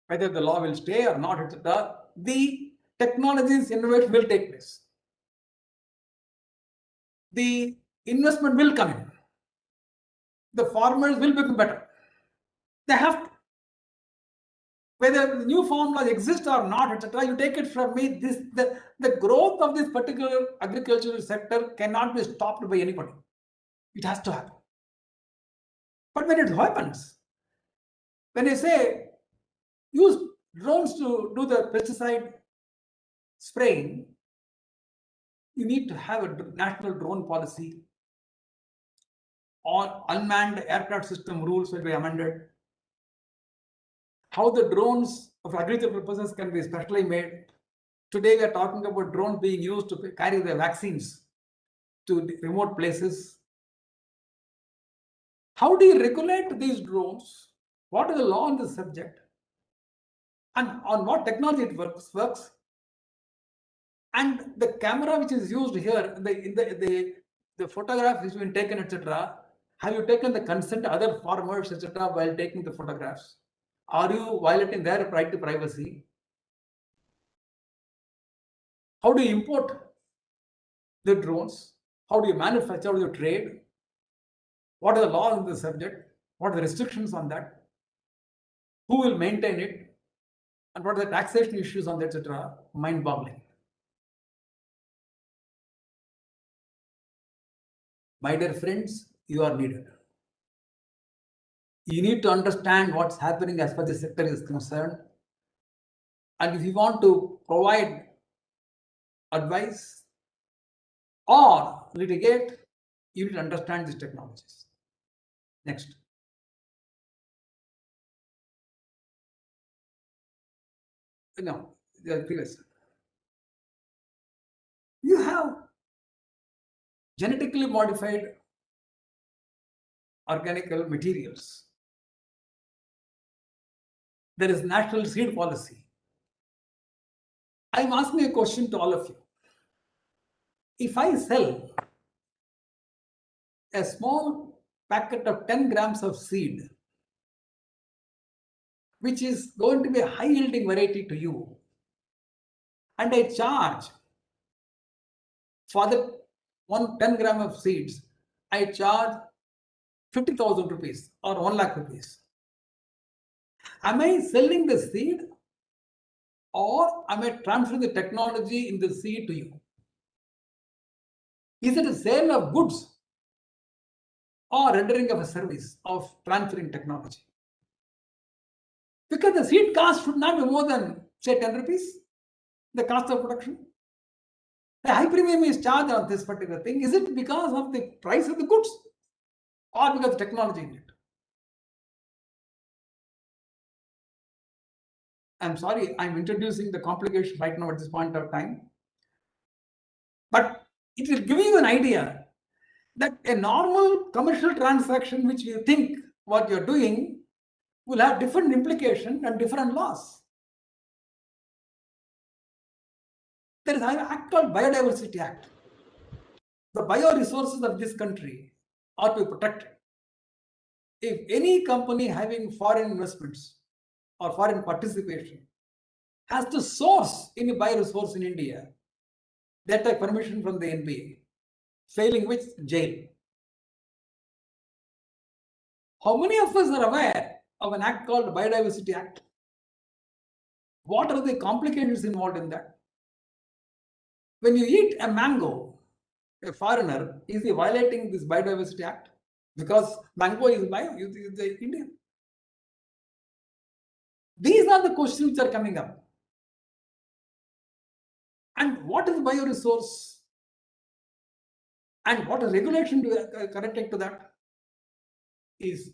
whether the law will stay or not, etc., the technology's innovation will take place. The investment will come in. The farmers will become better. They have to. Whether the new farm laws exist or not, etc., you take it from me, the growth of this particular agricultural sector cannot be stopped by anybody. It has to happen. But when it happens, when you say use drones to do the pesticide spraying, you need to have a national drone policy. All unmanned aircraft system rules will be amended. How the drones of agricultural purposes can be specially made. Today we are talking about drones being used to carry the vaccines to remote places. How do you regulate these drones? What is the law on this subject? And on what technology it works? And the camera which is used here, the photograph which has been taken, etc. Have you taken the consent of other farmers, etc., while taking the photographs? Are you violating their right to privacy? How do you import the drones? How do you manufacture? How do you trade? What are the laws on this subject? What are the restrictions on that? Who will maintain it? And what are the taxation issues on that, etc.? Mind-boggling. My dear friends, you are needed. You need to understand what's happening as far as the sector is concerned. And if you want to provide advice or litigate, you need to understand these technologies. Next. No, the previous. You have genetically modified organic materials. There is national seed policy. I'm asking a question to all of you. If I sell a small packet of 10 grams of seed, which is going to be a high yielding variety to you, and I charge for the 10 gram of seeds, I charge 50,000 rupees or 1 lakh rupees. Am I selling the seed or am I transferring the technology in the seed to you? Is it a sale of goods or rendering of a service of transferring technology? Because the seed cost should not be more than, say, 10 rupees, the cost of production. The high premium is charged on this particular thing. Is it because of the price of the goods or because of the technology in it? I'm sorry, I'm introducing the complication right now at this point of time. But it will give you an idea that a normal commercial transaction, which you think what you're doing, will have different implications and different laws. There is an act called Biodiversity Act. The bioresources of this country are to be protected. If any company having foreign investments or foreign participation has to source any bioresource in India, they take permission from the NBA, failing which jail. How many of us are aware of an act called Biodiversity Act? What are the complications involved in that? When you eat a mango, a foreigner, is he violating this Biodiversity Act? Because mango is Indian. These are the questions which are coming up. And what is bioresource? And what is regulation connected to that? Is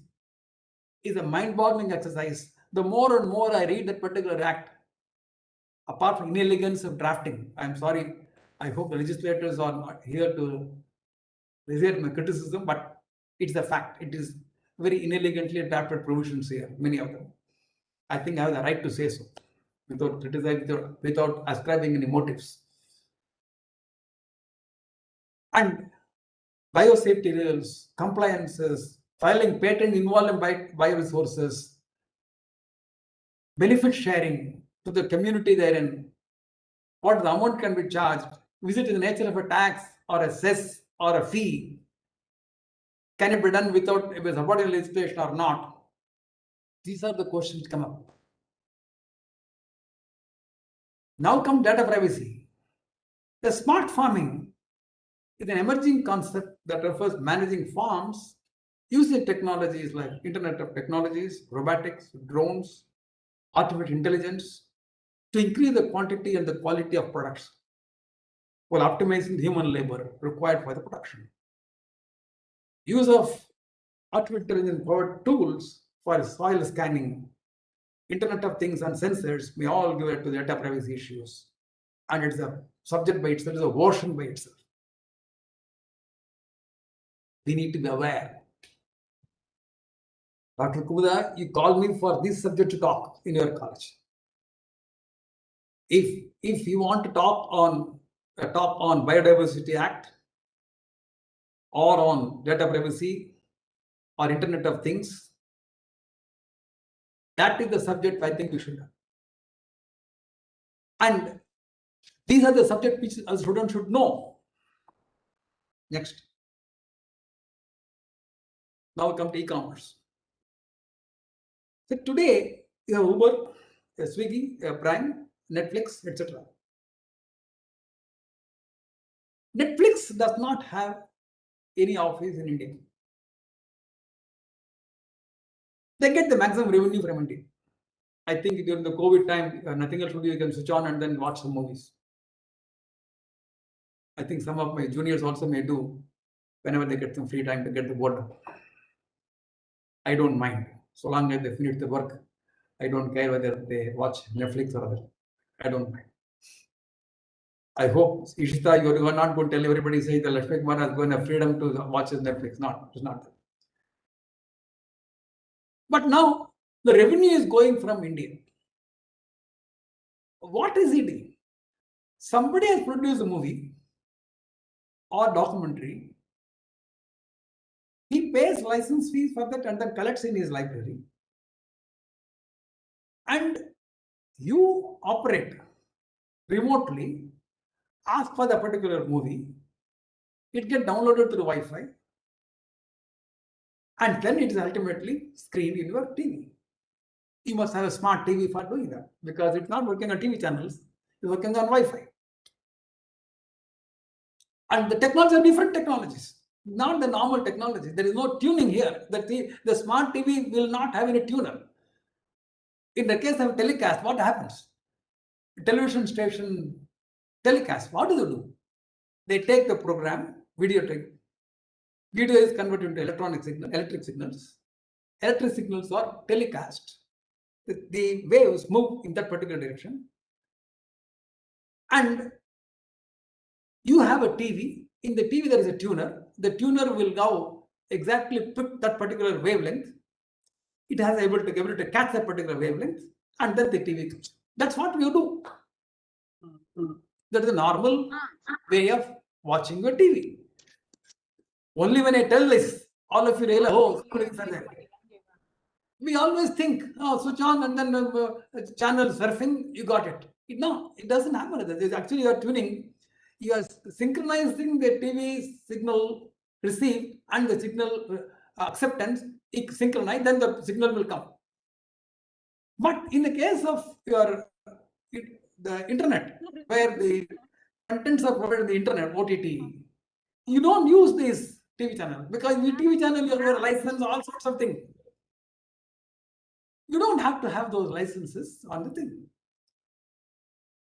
a mind-boggling exercise. The more and more I read that particular act, apart from inelegance of drafting, I'm sorry, I hope the legislators are not here to resent my criticism, but it's a fact. It is very inelegantly adapted provisions here, many of them. I think I have the right to say so without criticizing, without ascribing any motives. And biosafety rules, compliances, filing patent involving bioresources, benefit sharing to the community therein, what the amount can be charged, is it in the nature of a tax or a cess or a fee? Can it be done without a subordinate legislation or not? These are the questions come up. Now come data privacy. The smart farming is an emerging concept that refers to managing farms using technologies like Internet of Technologies, robotics, drones, artificial intelligence to increase the quantity and the quality of products while optimizing the human labor required for the production. Use of artificial intelligence powered tools for soil scanning, Internet of Things and sensors may all give it to data privacy issues. And it's a subject by itself, it's a ocean by itself. We need to be aware. Dr. Kumudar, you called me for this subject to talk in your college. If you want to talk on Biodiversity Act or on data privacy or Internet of Things, that is the subject I think we should have. And these are the subjects which a student should know. Next. Now we come to e-commerce. So today you have Uber, Swiggy, Prime, Netflix, etc. Netflix does not have any office in India. They get the maximum revenue from India. I think during the COVID time, nothing else to do, you can switch on and then watch some movies. I think some of my juniors also may do whenever they get some free time to get the board. I don't mind. So long as they finish the work, I don't care whether they watch Netflix or other. I don't mind. I hope, Ishita, you are not going to tell everybody saying that Lakshmikumaran has given a freedom to watch his Netflix. No, it's not that. But now the revenue is going from India. What is he doing? Somebody has produced a movie or documentary. He pays license fees for that and then collects in his library. And you operate remotely, ask for the particular movie, it gets downloaded through Wi-Fi, and then it is ultimately screened in your TV. You must have a smart TV for doing that because it's not working on TV channels, it's working on Wi-Fi. And the technologies are different technologies, not the normal technology. There is no tuning here. The smart TV will not have any tuner. In the case of telecast, what happens? Television station telecast, what do they do? They take the program, video is converted into electric signals. Electric signals are telecast. The waves move in that particular direction. And you have a TV. In the TV, there is a tuner. The tuner will now exactly pick that particular wavelength. It has ability to catch that particular wavelength, and then the TV comes. That's what we do. That is a normal way of watching your TV. Only when I tell this, all of you realize, oh, things are there. We always think, oh, switch on and then channel surfing, you got it. No, it doesn't happen. It's actually you are tuning, you are synchronizing the TV signal received and the signal acceptance, it synchronize, then the signal will come. But in the case of the internet, where the contents are provided on the internet, OTT, you don't use this TV channel because in the TV channel you have a license, all sorts of things. You don't have to have those licenses on the thing.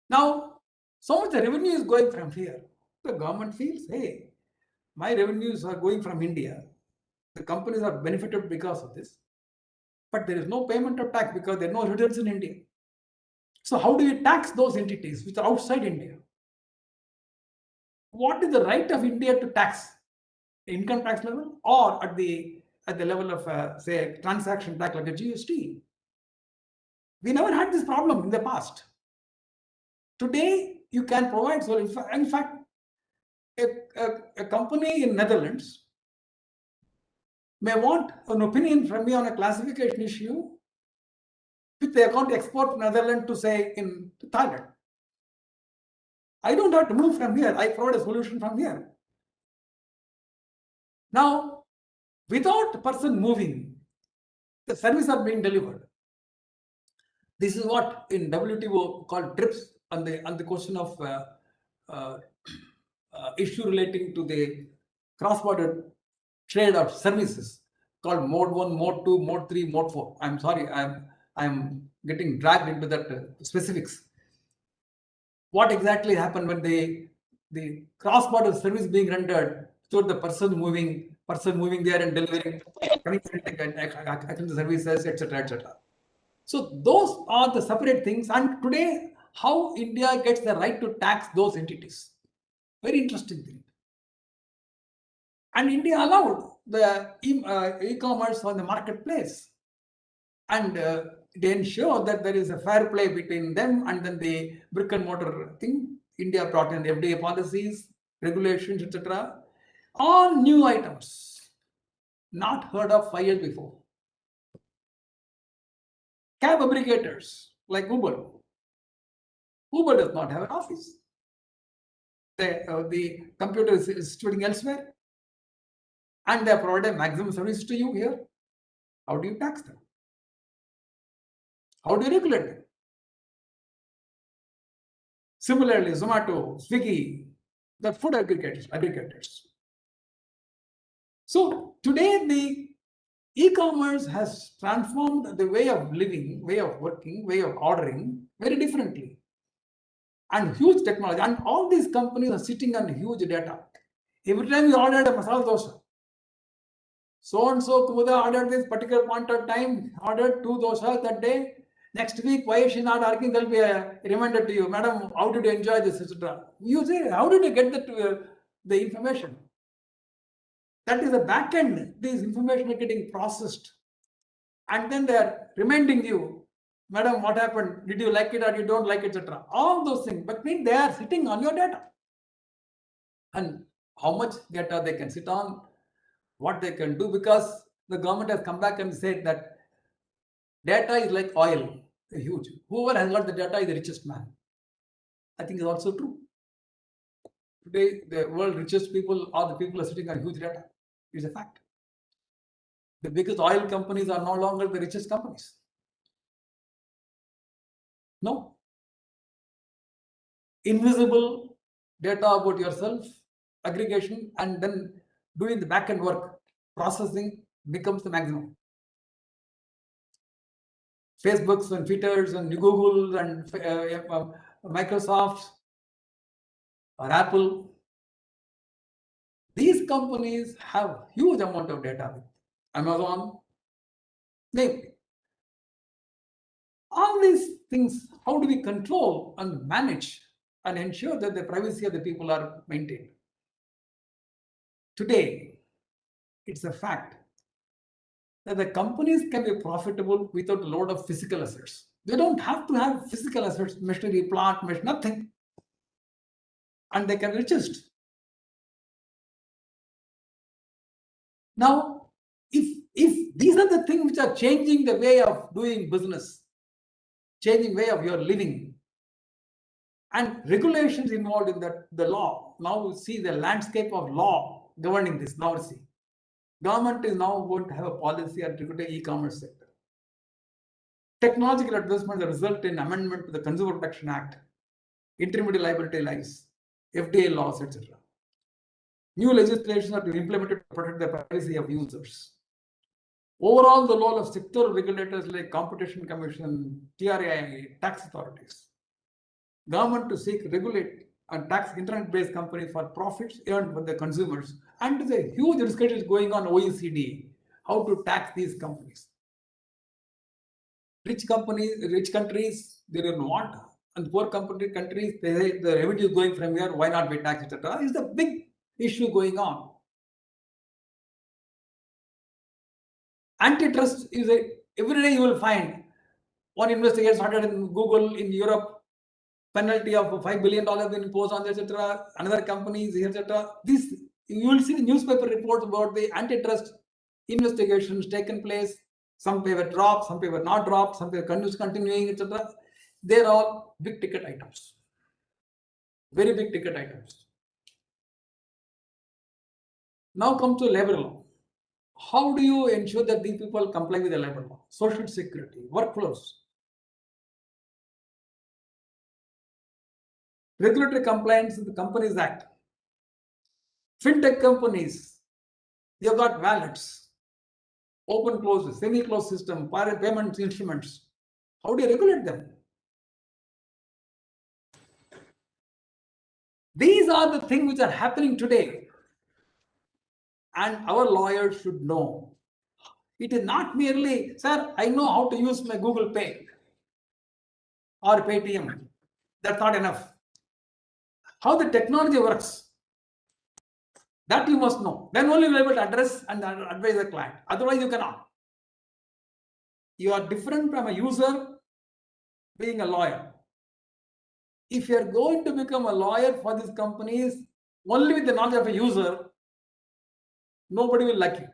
Now, so much the revenue is going from here. The government feels, hey, my revenues are going from India. The companies are benefited because of this. But there is no payment of tax because there are no returns in India. So how do we tax those entities which are outside India? what is the right of India to tax, income tax level or at the level of say transaction tax like a GST. We never had this problem in the past. Today you can provide. So in fact, a company in Netherlands may want an opinion from me on a classification issue which they are going to export from Netherlands to say in Thailand. I don't have to move from here. I provide a solution from here. Now, without the person moving, the services are being delivered. This is what in WTO called TRIPS on the question of issue relating to the cross-border trade of services called Mode 1, Mode 2, Mode 3, Mode 4. I'm sorry, I'm getting dragged into that specifics. What exactly happened when the cross-border service being rendered to the person moving there and delivering the services, etc., etc. So those are the separate things. And today, how India gets the right to tax those entities? Very interesting thing. And India allowed the e-commerce on the marketplace, and they ensure that there is a fair play between them and then the brick and mortar thing. India brought in FDA policies, regulations, etc. All new items, not heard of 5 years before. Cab aggregators like Uber. Uber does not have an office. The computer is sitting elsewhere, and they provide a maximum service to you here. How do you tax them? How do you regulate them? Similarly, Zomato, Swiggy, the food aggregators. So today the e-commerce has transformed the way of living, way of working, way of ordering very differently. And huge technology. And all these companies are sitting on huge data. Every time you ordered a masala dosa, so-and-so Kumudha ordered this particular point of time, ordered 2 dosas that day. Next week, why is she not asking? There'll be a reminder to you, madam, how did you enjoy this, etc. You say, how did you get the information? That is the back end. These information are getting processed. And then they're reminding you, madam, what happened? Did you like it or you don't like it, etc. All those things. But mean they are sitting on your data. And how much data they can sit on, what they can do, because the government has come back and said that data is like oil, huge. Whoever has got the data is the richest man. I think it's also true. Today, the world richest people are the people who are sitting on huge data. It's a fact. The biggest oil companies are no longer the richest companies. No. Invisible data about yourself, aggregation, and then doing the back-end work, processing becomes the maximum. Facebooks and Twitters and Google and Microsoft or Apple, these companies have huge amount of data. Amazon, name. All these things, how do we control and manage and ensure that the privacy of the people are maintained? Today, it's a fact that the companies can be profitable without a load of physical assets. They don't have to have physical assets, machinery, plant, nothing. And they can be richest. Now, if these are the things which are changing the way of doing business, changing way of your living, and regulations involved in that, the law, now we see the landscape of law governing this. Now see, government is now going to have a policy on the e-commerce sector. Technological advancements result in amendment to the Consumer Protection Act, intermediate liability lies, FDA laws, etc. New legislation are to be implemented to protect the privacy of users. Overall, the role of sectoral regulators like Competition Commission, TRAI, tax authorities, government to seek, regulate, and tax internet-based companies for profits earned by the consumers. And there's a huge discussion going on OECD, how to tax these companies. Rich countries, they don't want and poor countries, they say the revenue is going from here, why not be taxed, etc. Is the big issue going on. Antitrust is every day you will find one investigation started in Google in Europe, penalty of $5 billion been imposed on, etc. Another companies, etc. This you will see the newspaper reports about the antitrust investigations taken place. Some were dropped, some were not dropped, some were continuing, etc. They're all big ticket items, very big ticket items. Now come to labor law. How do you ensure that these people comply with the labor law? Social security, workflows, regulatory compliance with the Companies Act. Fintech companies, they've got wallets, open closes, semi-closed system, payment instruments. How do you regulate them? These are the things which are happening today. And our lawyers should know. It is not merely, sir, I know how to use my Google Pay or Paytm. That's not enough. How the technology works, that you must know. Then only you will be able to address and advise the client. Otherwise, you cannot. You are different from a user being a lawyer. If you are going to become a lawyer for these companies only with the knowledge of a user, nobody will like you.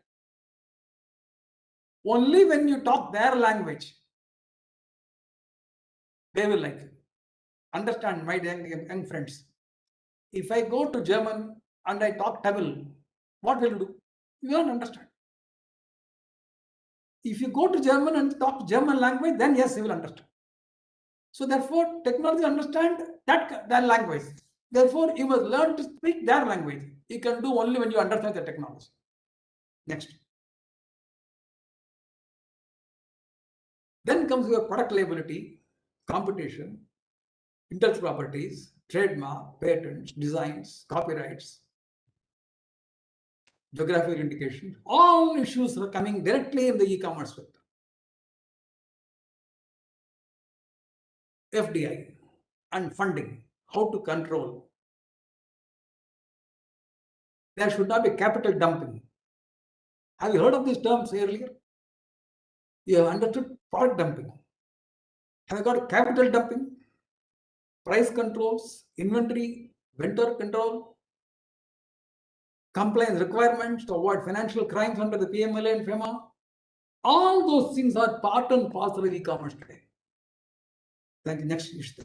Only when you talk their language, they will like you. Understand, my young friends. If I go to German and I talk Tamil, what will you do? You won't understand. If you go to German and talk German language, then yes, you will understand. So therefore, technology understand that language. Therefore, you must learn to speak their language. You can do only when you understand the technology. Next. Then comes your product liability, competition, intellectual properties, trademark, patents, designs, copyrights, geographic indication. All issues are coming directly in the e-commerce sector. FDI and funding, how to control. There should not be capital dumping. Have you heard of these terms earlier? You have understood product dumping. Have you got capital dumping, price controls, inventory, vendor control, compliance requirements to avoid financial crimes under the PMLA and FEMA? All those things are part and parcel of e-commerce today. Thank you. Next, Ishta.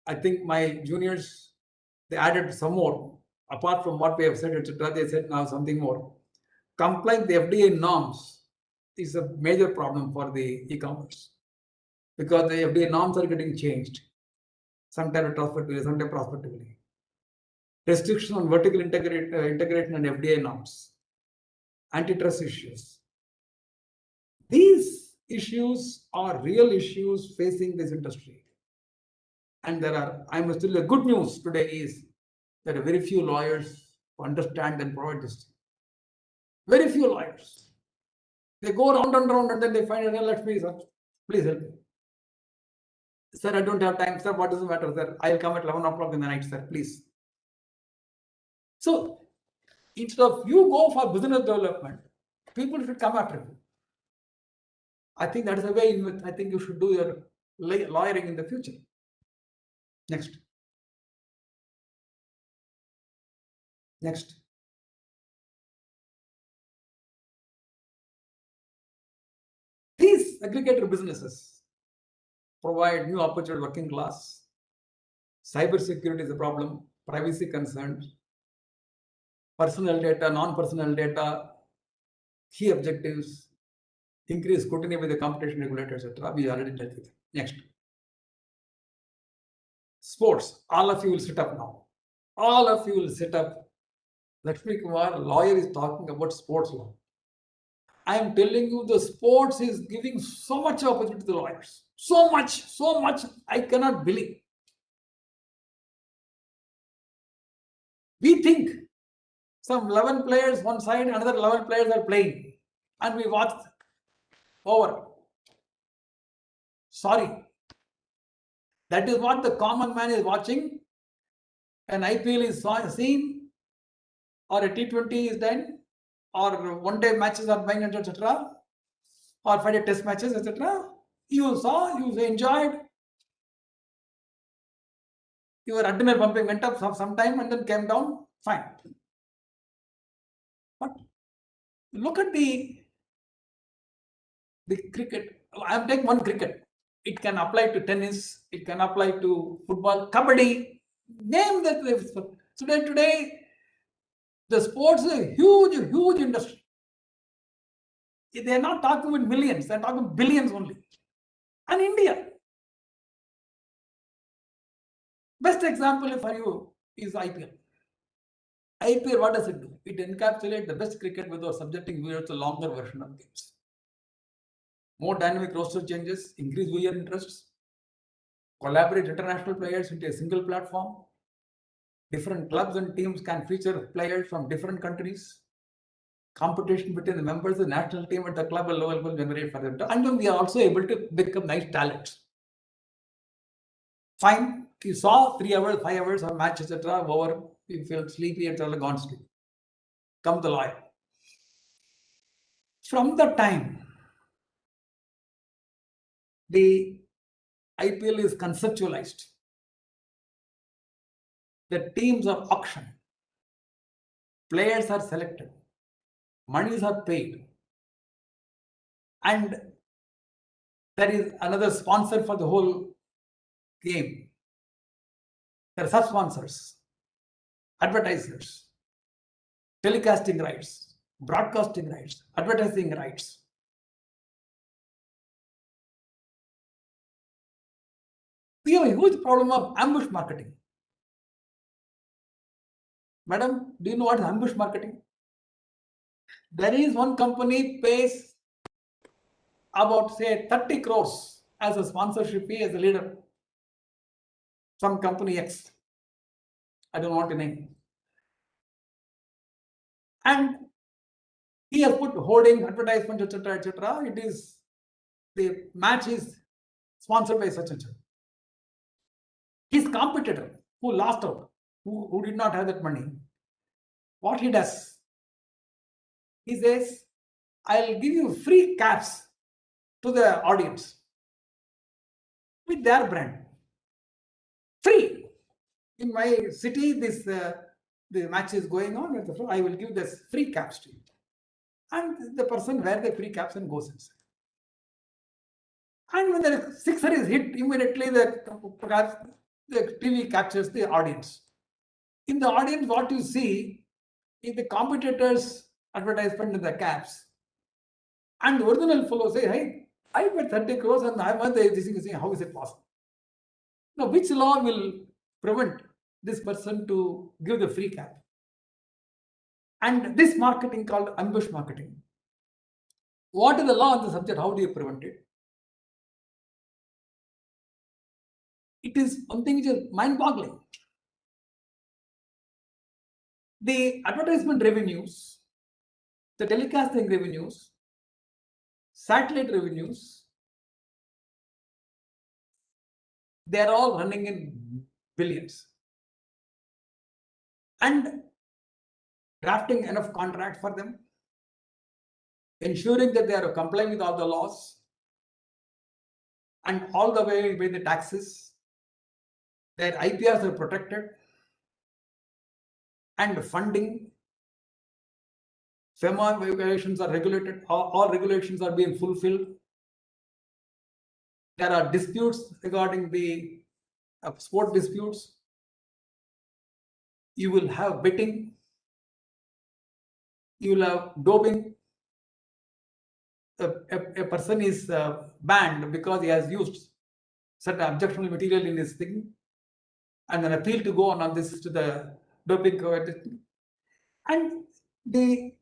I think my juniors, they added some more. Apart from what we have said, etc., they said now something more. Complying with the FDA norms is a major problem for the e-commerce because the FDA norms are getting changed. Sometimes retrospectively, sometimes prospectively. Restriction on vertical integration and FDA norms. Antitrust issues. These issues are real issues facing this industry. And there are, I must tell you, the good news today is that very few lawyers understand and provide this. Very few lawyers. They go round and round and then they find out, Lakshmi, sir, please help me. Sir, I don't have time. Sir, what does it matter, sir? I'll come at 11 o'clock in the night, sir, please. So, instead of you go for business development, people should come after you. I think that is the way in which I think you should do your lawyering in the future. Next. Next. These aggregator businesses provide new opportunity to working class. Cyber security is a problem. Privacy concerns. Personal data, non-personal data. Key objectives. Increase scrutiny with the competition regulators, etc. We already dealt with. Next. Sports. All of you will sit up now. All of you will sit up. Lakshmikumaran, lawyer, is talking about sports law. I am telling you, the sports is giving so much opportunity to the lawyers. So much, I cannot believe. We think some 11 players one side, another 11 players are playing, and we watch over. Sorry. That is what the common man is watching. An IPL is seen, or a T20 is done, or one-day matches are being, etc., or 5-day test matches, etc. You saw, you enjoyed. Your adrenaline pumping went up for some time and then came down. Fine. But look at the cricket. I'm taking one cricket. It can apply to tennis. It can apply to football, kabaddi. Name that. So today, the sports is a huge, huge industry. They are not talking with millions. They are talking billions only. And India. Best example for you is IPL. IPL, what does it do? It encapsulates the best cricket without subjecting viewers to longer version of games. More dynamic roster changes, increase viewer interests, collaborate international players into a single platform. Different clubs and teams can feature players from different countries. Competition between the members of the national team at the club level will generate for them. And then we are also able to become nice talents. Fine, you saw 3 hours, 5 hours of match, etc. over, you feel sleepy, etc. Gone sleep. Come the lawyer. From the time the IPL is conceptualized, the teams are auctioned, players are selected, monies are paid, and there is another sponsor for the whole game. There are sub-sponsors, advertisers, telecasting rights, broadcasting rights, advertising rights. We have a huge problem of ambush marketing. Madam, do you know what is ambush marketing? There is one company pays about, say, 30 crores as a sponsorship fee as a leader. Some company X. I don't want to name. And he has put hoarding, advertisement, etc., etc. It is, the match is sponsored by such and such. His competitor who lost out, who did not have that money, what he does, he says, I'll give you free caps to the audience with their brand. Free. In my city, this the match is going on, I will give this free caps to you. And the person wears the free caps and goes inside. And when the sixer is hit, immediately the TV captures the audience. In the audience, what you see is the competitors' advertisement in the caps. And the original fellow say, hey, I bet 30 crores and I'm this thing, how is it possible? Now, which law will prevent this person to give the free cap? And this marketing called ambush marketing. What is the law on the subject? How do you prevent it? It is something which is mind-boggling. The advertisement revenues, the telecasting revenues, satellite revenues, they are all running in billions. And drafting enough contracts for them, ensuring that they are complying with all the laws, and all the way with the taxes, their IPRs are protected, and funding, FEMA regulations are regulated, all regulations are being fulfilled. There are disputes regarding the sport disputes. You will have betting. You will have doping. A person is banned because he has used certain objectionable material in his thing, and an appeal to go on this to the doping. And the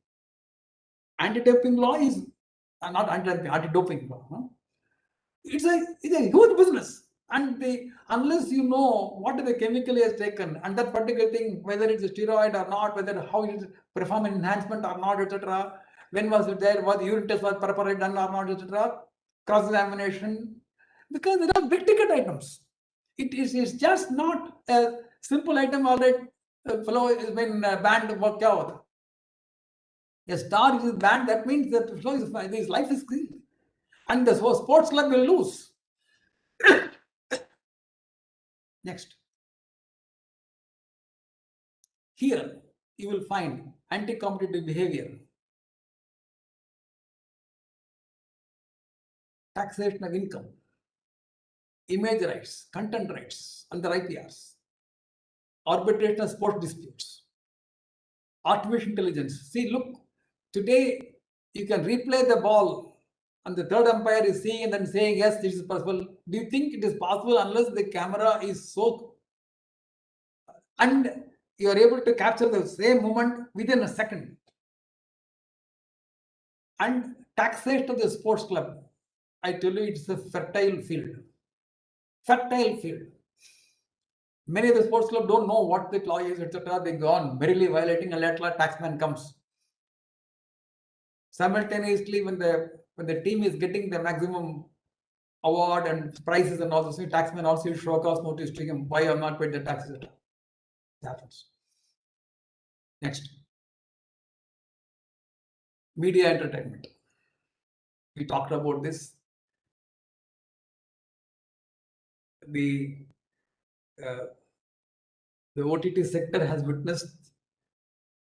anti-doping law is not anti-doping law. Huh? It's a huge business, and unless you know what the chemical he has taken and that particular thing, whether it's a steroid or not, whether how it perform an enhancement or not, etc. When was it there? Was the urine test was properly done or not, etc. Cross-examination. Because there are big ticket items. It's just not a simple item. Already, flow has been banned. What kya hota? A star is banned. That means that the flow is his life is clean, and the sports club will lose. Next. Here you will find anti-competitive behavior, taxation of income, image rights, content rights under IPRs, arbitration of sports disputes, artificial intelligence. See, look, today you can replay the ball and the third umpire is seeing and then saying, yes, this is possible. Do you think it is possible unless the camera is so, and you are able to capture the same moment within a second? And taxation of the sports club, I tell you, it's a fertile field. Fertile field. Many of the sports clubs don't know what the law is, etc. They go on merrily violating, and later taxman comes. Simultaneously, when the team is getting the maximum award and prizes and all those things, taxman also show cause notice to him, why I'm not paid the taxes. It happens. Next. Media entertainment. We talked about this. The OTT sector has witnessed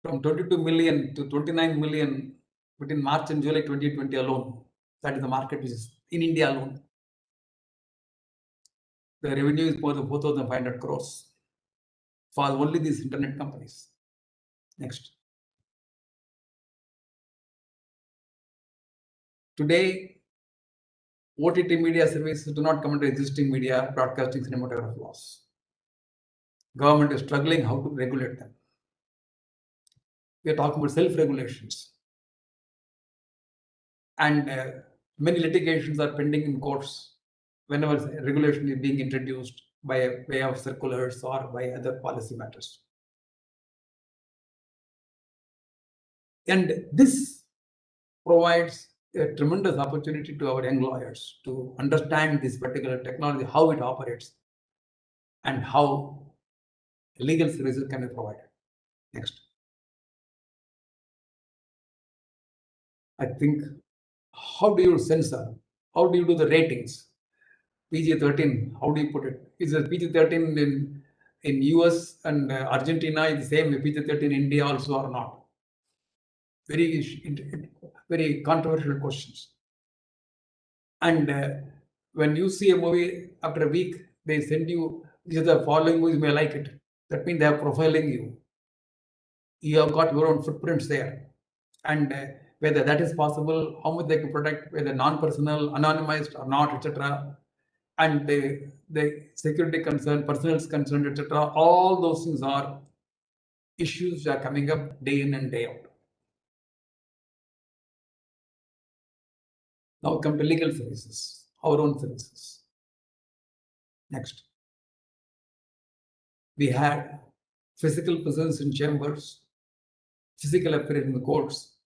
from 22 million to 29 million between March and July 2020 alone. That is the market which is in India alone. The revenue is more than 4,500 crores for only these internet companies. Next. Today, OTT media services do not come under existing media, broadcasting, cinematography laws. Government is struggling how to regulate them. We are talking about self-regulations. And many litigations are pending in courts whenever regulation is being introduced by way of circulars or by other policy matters. And this provides a tremendous opportunity to our young lawyers to understand this particular technology, how it operates, and how legal services can be provided. Next. I think, how do you censor? How do you do the ratings? PG-13, how do you put it? Is it PG-13 in US and Argentina is the same PG-13 in India also or not? Very controversial questions. And when you see a movie after a week, they send you, these are the following movies, you may like it. That means they are profiling you. You have got your own footprints there. And whether that is possible, how much they can protect, whether non-personal, anonymized or not, etc. And the security concern, personal concern, etc. All those things are issues that are coming up day in and day out. Now come to legal services, our own services. Next. We had physical presence in chambers, physical appearance in the courts,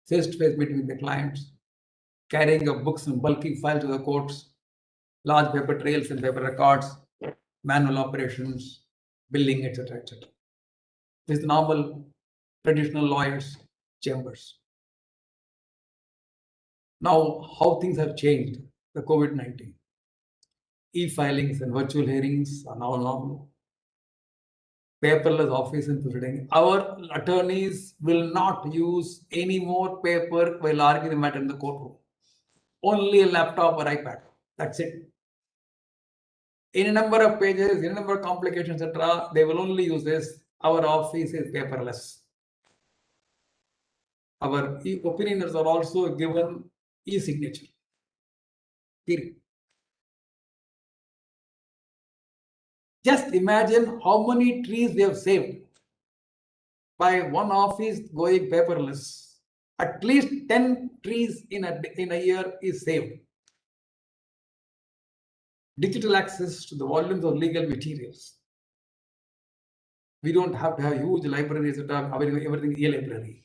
face-to-face meeting with the clients, carrying of books and bulky files to the courts, large paper trails and paper records, manual operations, billing, etc., etc. This is the normal traditional lawyers' chambers. Now, how things have changed, the COVID-19. E-filings and virtual hearings are now normal. Paperless office and proceeding. Our attorneys will not use any more paper while arguing the matter in the courtroom. Only a laptop or iPad. That's it. In a number of pages, in a number of complications, etc., they will only use this. Our office is paperless. Our opinions are also given e-signature. Period. Just imagine how many trees they have saved by one office going paperless. At least 10 trees in a year is saved. Digital access to the volumes of legal materials. We don't have to have huge libraries that are everything e-library.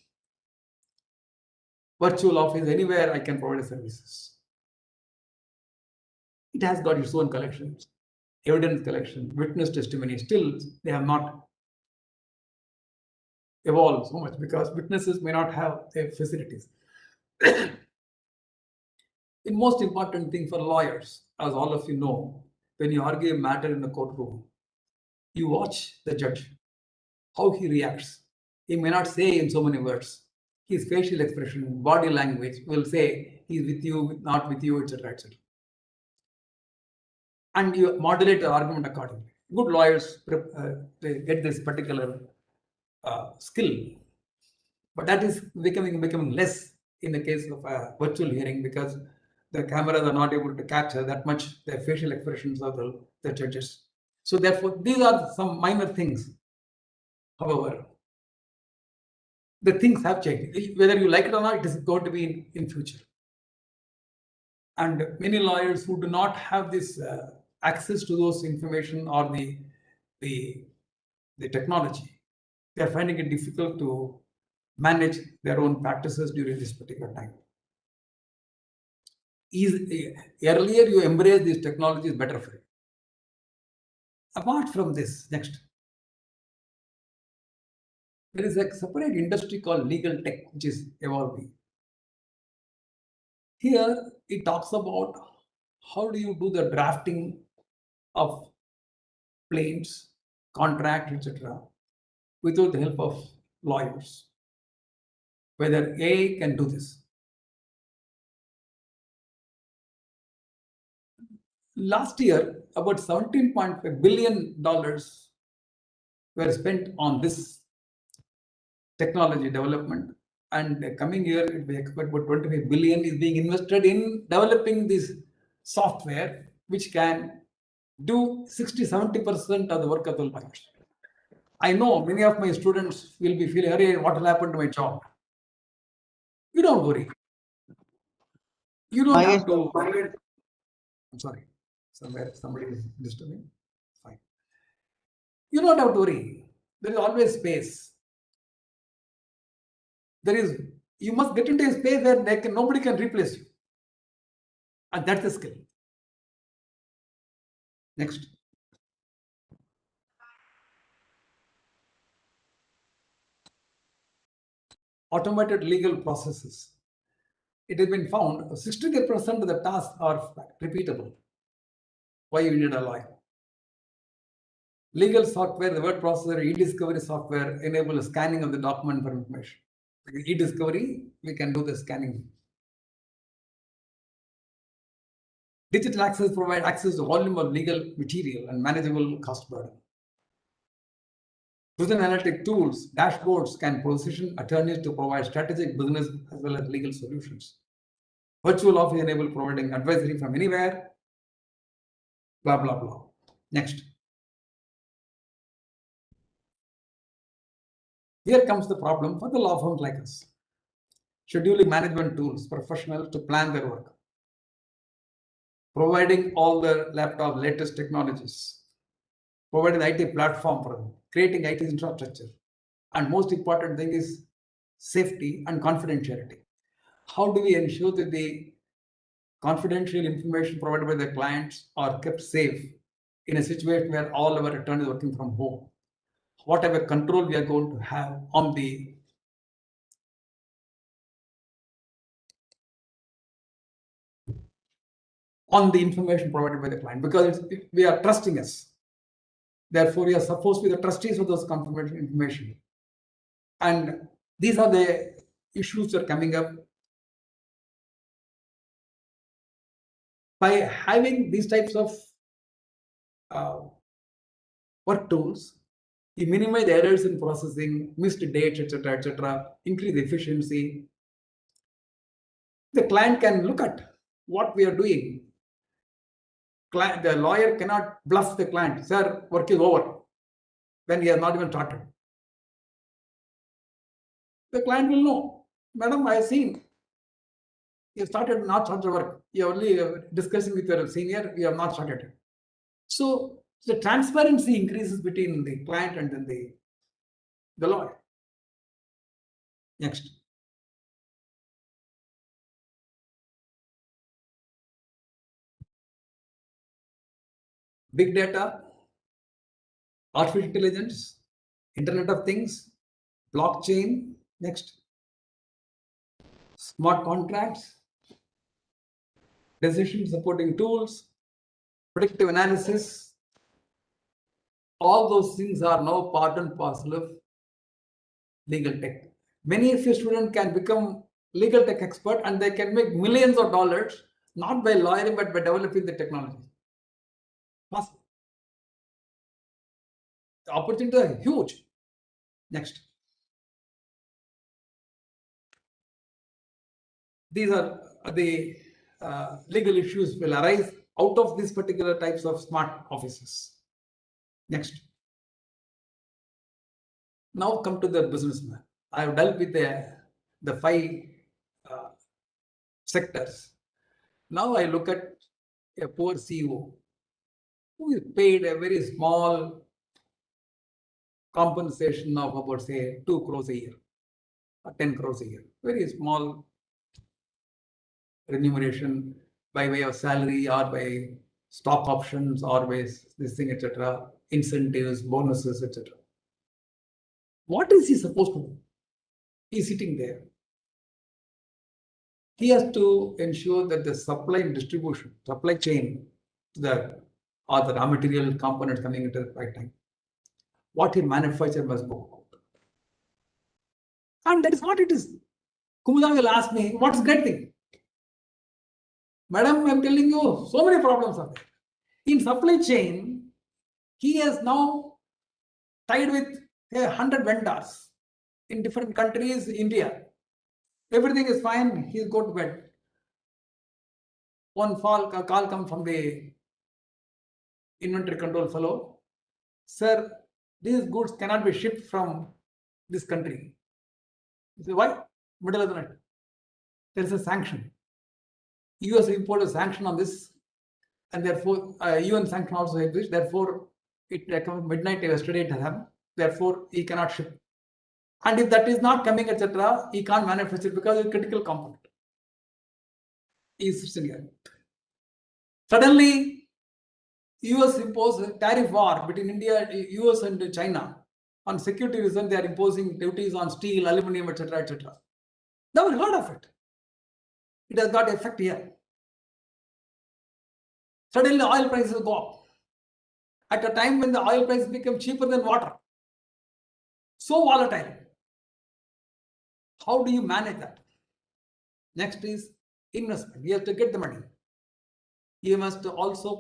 Virtual office, anywhere I can provide services. it has got its own collections, evidence collection, witness testimony. Still, they have not evolved so much because witnesses may not have their facilities. The most important thing for lawyers, as all of you know, when you argue a matter in the courtroom, you watch the judge, how he reacts. He may not say in so many words. His facial expression, body language will say he's with you, not with you, etc., etc. And you modulate the argument accordingly. Good lawyers they get this particular skill, but that is becoming less in the case of a virtual hearing because the cameras are not able to capture that much the facial expressions of the judges. So therefore, these are some minor things. However, the things have changed. Whether you like it or not, it is going to be in future. And many lawyers who do not have this access to those information or the technology, they are finding it difficult to manage their own practices during this particular time. Earlier you embrace these technologies, better for you. Apart from this, next. There is a separate industry called legal tech, which is evolving. Here, it talks about how do you do the drafting of claims, contract, etc., without the help of lawyers. Whether AI can do this. Last year, about $17.5 billion were spent on this technology development, and coming year we expect about 25 billion is being invested in developing this software which can do 60-70% of the work of the lawyers. I know many of my students will be feeling, "Hey, what will happen to my job?" You don't worry. You don't have to. I'm sorry, somebody is disturbing. Fine. You don't have to worry. There is always space. You must get into a space where nobody can replace you. And that's the skill. Next. Automated legal processes. It has been found 63% of the tasks are repeatable. Why you need a lawyer? Legal software, the word processor, e-discovery software enable scanning of the document for information. E-discovery, we can do the scanning. Digital access provide access to volume of legal material and manageable cost burden. Business analytic tools, dashboards can position attorneys to provide strategic business as well as legal solutions. Virtual office enable providing advisory from anywhere. Blah, blah, blah. Next. Here comes the problem for the law firms like us. Scheduling management tools, professionals to plan their work. Providing all the laptop latest technologies. Providing the IT platform for them. Creating IT infrastructure. And most important thing is safety and confidentiality. How do we ensure that the confidential information provided by the clients are kept safe in a situation where all our attorneys are working from home? Whatever control we are going to have on the information provided by the client, because we are trusting us. Therefore, we are supposed to be the trustees of those confidential information. And these are the issues that are coming up. By having these types of work tools, you minimize the errors in processing, missed dates, etc., increase efficiency. The client can look at what we are doing. The lawyer cannot bluff the client, "Sir, work is over," when he has not even started. The client will know, "Madam, I have seen you started not started work. You are only discussing with your senior, you have not started it." So the transparency increases between the client and then the lawyer. Next. big data, artificial intelligence, Internet of Things, blockchain, next, smart contracts, decision supporting tools, predictive analysis. All those things are now part and parcel of legal tech. Many of your students can become legal tech expert and they can make millions of dollars, not by lawyering, but by developing the technology. Possible. The opportunities are huge. Next. These are the legal issues will arise out of these particular types of smart offices. Next. Now come to the businessman. I have dealt with the 5 sectors. Now I look at a poor CEO who is paid a very small compensation of about, say, 2 crores a year or 10 crores a year. Very small remuneration by way of salary or by stock options or by this thing, etc., incentives, bonuses, etc. What is he supposed to do? He's sitting there. He has to ensure that the supply and distribution, supply chain, or the raw material components coming into the right time. What he manufactures must go out. And that is what it is. Kumuda will ask me, what's great thing? Madam, I'm telling you, so many problems are there. In supply chain, he has now tied with 100 vendors in different countries, India. Everything is fine, he's go to bed. One call comes from the inventory control fellow. Sir, these goods cannot be shipped from this country. You say, why? Middle of the night. There is a sanction. US imposed a sanction on this, and therefore UN sanction also exists. Therefore, it midnight yesterday it has happened. Therefore, he cannot ship. And if that is not coming, etc., he can't manufacture because it's a critical component. He is sitting here. Suddenly, US imposed a tariff war between India, US and China. On security reason, they are imposing duties on steel, aluminum, etc., etc. Never heard of it. It has got effect here. Suddenly, oil prices go up. At a time when the oil price became cheaper than water. So volatile. How do you manage that? Next is investment. You have to get the money. You must also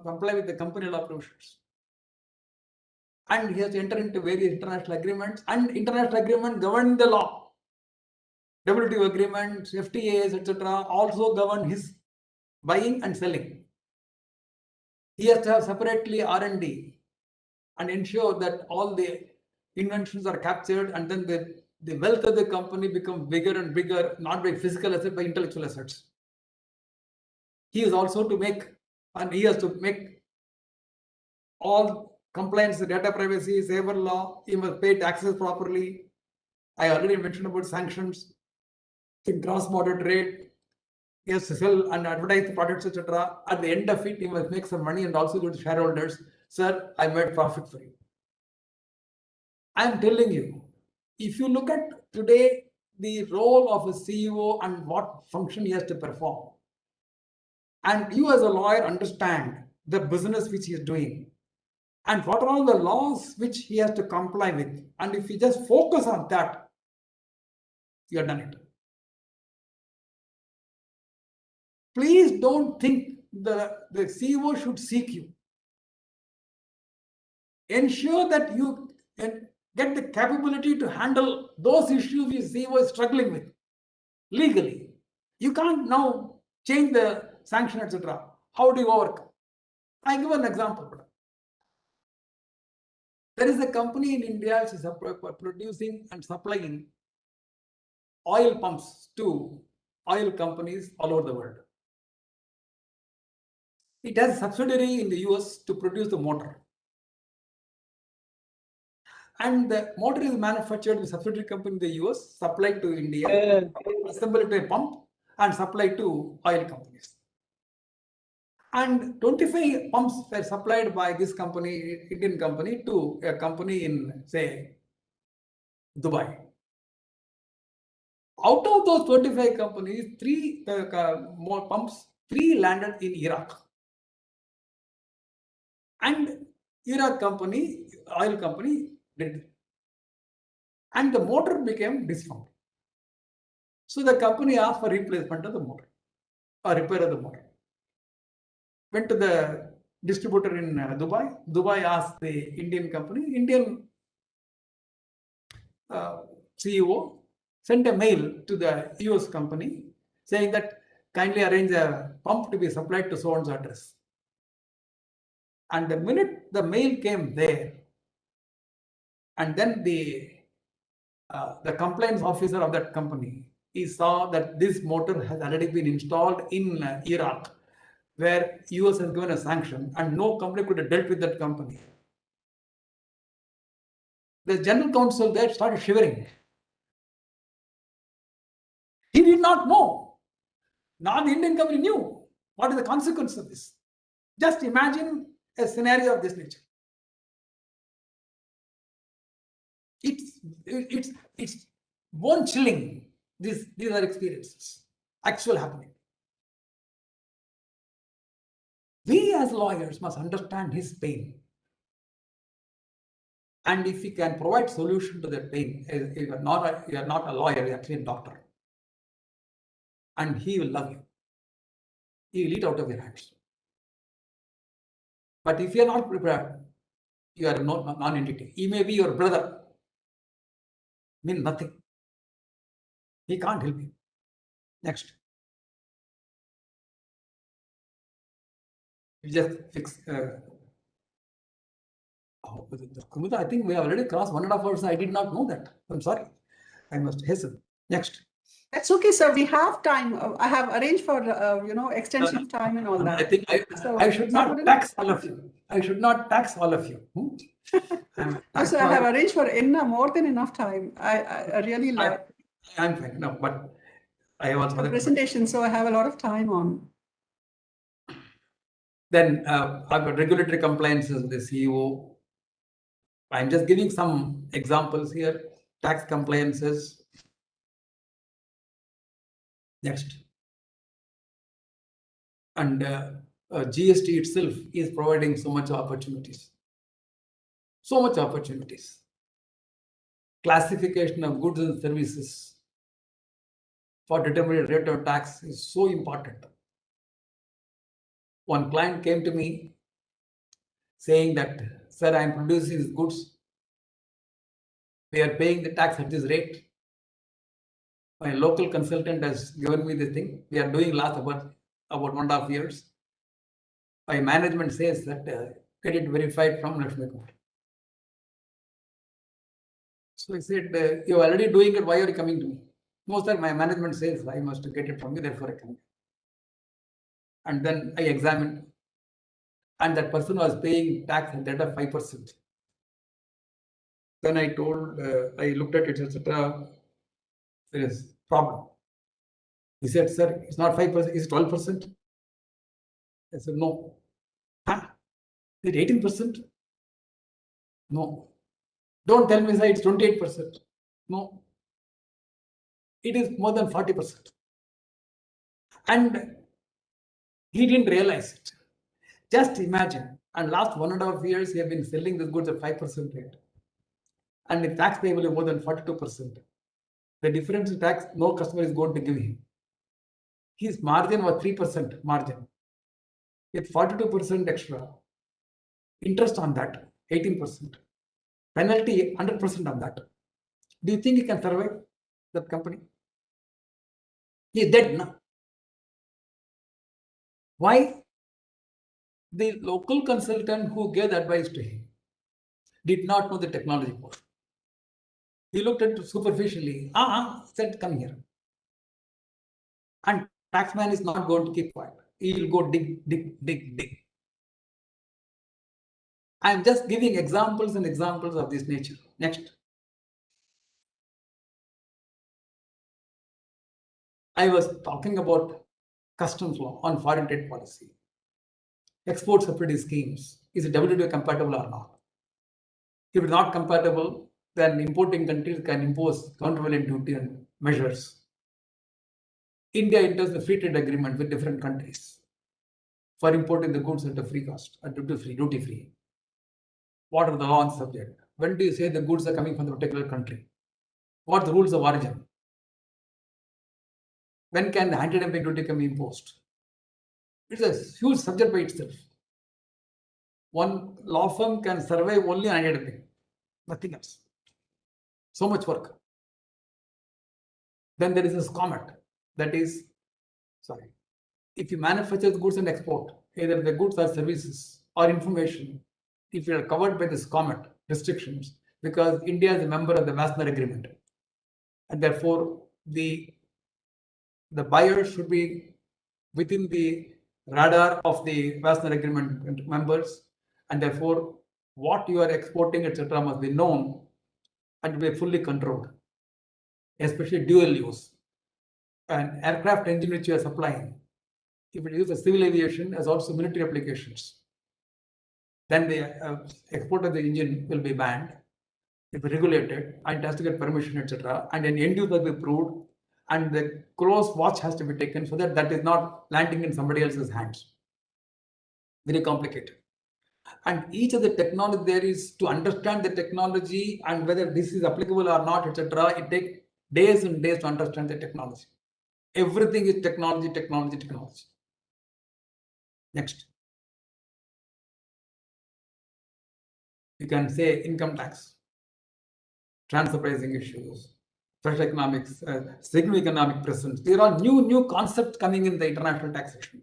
comply with the company law provisions. And he has to enter into various international agreements, and international agreement govern the law. WTO agreements, FTAs, etc. also govern his buying and selling. He has to have separately R&D and ensure that all the inventions are captured, and then the wealth of the company becomes bigger and bigger, not by physical assets, by intellectual assets. He is also to make, and he has to make all compliance with data privacy, saber law. He must pay taxes properly. I already mentioned about sanctions in cross-border trade. He has to sell and advertise the products, etc. At the end of it, he must make some money and also go to shareholders. Sir, I made profit for you. I am telling you, if you look at today the role of a CEO and what function he has to perform, and you as a lawyer understand the business which he is doing, and what are all the laws which he has to comply with, and if you just focus on that, you have done it. Please don't think the CEO should seek you. Ensure that you get the capability to handle those issues which CEO is struggling with legally. You can't now change the sanction, etc. How do you overcome? I give an example. There is a company in India which is producing and supplying oil pumps to oil companies all over the world. It has a subsidiary in the US to produce the motor. And the motor is manufactured with a subsidiary company in the US, supplied to India, assembled to a pump, and supplied to oil companies. And 25 pumps were supplied by this company, Indian company, to a company in, say, Dubai. Out of those 25 companies, more pumps, 3 landed in Iraq. And Iraq company, oil company, did. And the motor became disfound. So the company asked for replacement of the motor or repair of the motor. Went to the distributor in Dubai. Dubai asked the Indian company. Indian CEO sent a mail to the US company saying that kindly arrange a pump to be supplied to so and so address. And the minute the mail came there, and then the compliance officer of that company, he saw that this motor has already been installed in Iraq, where US has given a sanction, and no company could have dealt with that company. The general counsel there started shivering. He did not know. Now the Indian company knew what is the consequence of this. Just imagine a scenario of this nature. It's bone chilling. These are experiences, actual happening. We as lawyers must understand his pain. And if we can provide solution to that pain, you are not a lawyer, you're actually a doctor. And he will love you. He will eat out of your hands. But if you are not prepared, you are a non-entity. He may be your brother. Mean nothing. He can't help you. Next. You just fix. Kumita, I think we have already crossed 1.5 hours. I did not know that. I'm sorry. I must hasten. Next. That's okay, sir. We have time. I have arranged for, extension of time and all that. I think I should not tax all of you. I should not tax all of you. So I have arranged for more than enough time. I really like. I'm fine. No, but I have also the presentation, so I have a lot of time on. Then I've got regulatory compliances with the CEO. I'm just giving some examples here. Tax compliances. Next. And GST itself is providing so much opportunities. So much opportunities. Classification of goods and services for determining rate of tax is so important. One client came to me saying that, sir, I'm producing these goods. We are paying the tax at this rate. My local consultant has given me the thing. We are doing last about 1.5 years. My management says that get it verified from Lakshmikumaran. So I said, you're already doing it. Why are you coming to me? Most of my management says I must get it from you, therefore I come. And then I examined, and that person was paying tax at that of 5%. Then I told, I looked at it, etc. There is problem. He said, sir, it's not 5%, it's 12%. I said, no. Huh? Is it 18%? No. Don't tell me, sir, it's 28%. No. It is more than 40%. And he didn't realize it. Just imagine, and last 1.5 years, he have been selling the goods at 5% rate. And the tax payable is more than 42%. The difference in tax, no customer is going to give him. His margin was 3% margin. With 42% extra, interest on that, 18%. Penalty, 100% on that. Do you think he can survive that company? He is dead now. Why? The local consultant who gave advice to him did not know the technology part. He looked at it superficially. Said, come here. And taxman is not going to keep quiet. He will go dig. I am just giving examples and examples of this nature. Next. I was talking about customs law on foreign trade policy. export subsidy schemes. Is it WTO compatible or not? If it's not compatible, then importing countries can impose countervailing duty and measures. India enters the free trade agreement with different countries for importing the goods at a free cost, at duty free. What are the laws on the subject? When do you say the goods are coming from the particular country? What are the rules of origin? When can the anti-dumping duty be imposed? It's a huge subject by itself. One law firm can survive only on anti-dumping, nothing else. So much work. Then there is this comment that is, sorry, if you manufacture the goods and export, either the goods or services or information, if you are covered by this comment restrictions, because India is a member of the Wassenaar Agreement, and therefore the buyer should be within the radar of the Wassenaar Agreement members, and therefore what you are exporting, etc., must be known and be fully controlled, especially dual use. An aircraft engine which you are supplying, if it is a civil aviation as also military applications, then the export of the engine will be banned, it will be regulated, and it has to get permission, etc. And an end use will be approved, and the close watch has to be taken so that that is not landing in somebody else's hands. Very complicated. And each of the technology there is to understand the technology and whether this is applicable or not, etc. It takes days and days to understand the technology. Everything is technology, technology, technology. Next. You can say income tax, transfer pricing issues, fresh economics, signal economic presence. There are new concepts coming in the international taxation.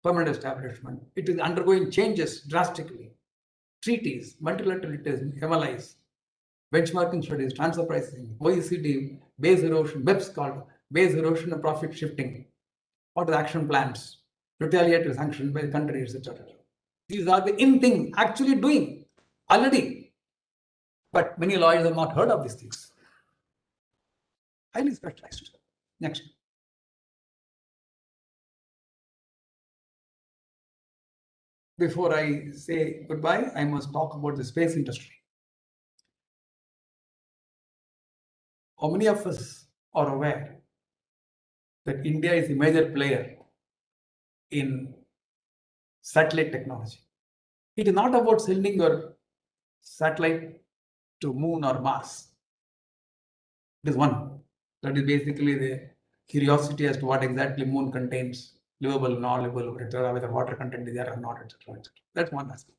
Permanent establishment. It is undergoing changes drastically. Treaties, multilateralism, MLIs, benchmarking studies, transfer pricing, OECD, base erosion, BEPS called base erosion and profit shifting. What are the action plans? Retaliatory sanctions by countries, etc. These are the in things actually doing already. But many lawyers have not heard of these things. Highly specialized. Next. Before I say goodbye, I must talk about the space industry. How many of us are aware that India is a major player in satellite technology? It is not about sending your satellite to Moon or Mars. It is one. That is basically the curiosity as to what exactly Moon contains, livable, non-livable, etc., whether water content is there or not, etc. That's one aspect.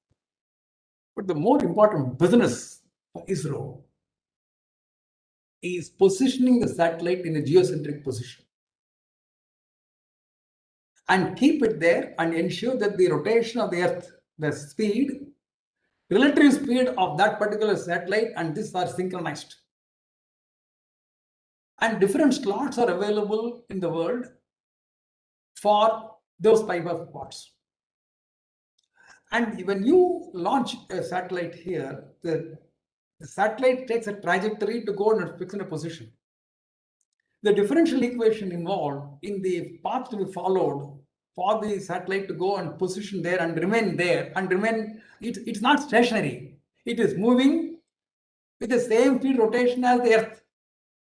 But the more important business for ISRO is positioning the satellite in a geocentric position and keep it there and ensure that the rotation of the Earth, the speed, relative speed of that particular satellite and this are synchronized. And different slots are available in the world for those type of parts. And when you launch a satellite here, the satellite takes a trajectory to go and fix in a position. The differential equation involved in the path to be followed for the satellite to go and position there and remain there and remain, it's not stationary. It is moving with the same field rotation as the Earth.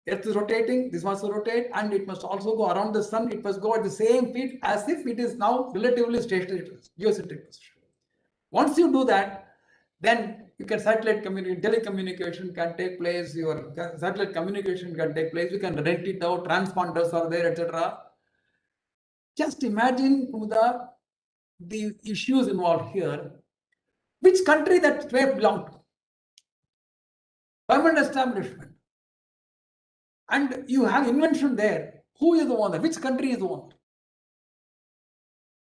Earth is rotating, this must rotate, and it must also go around the sun. It must go at the same speed as if it is now relatively stationary, geocentric position. Once you do that, then you can satellite telecommunication can take place, your satellite communication can take place, you can rent it out, transponders are there, etc. Just imagine, Kumudar, the issues involved here. Which country that sphere belong to? Permanent establishment. And you have invention there. Who is the owner? Which country is the owner?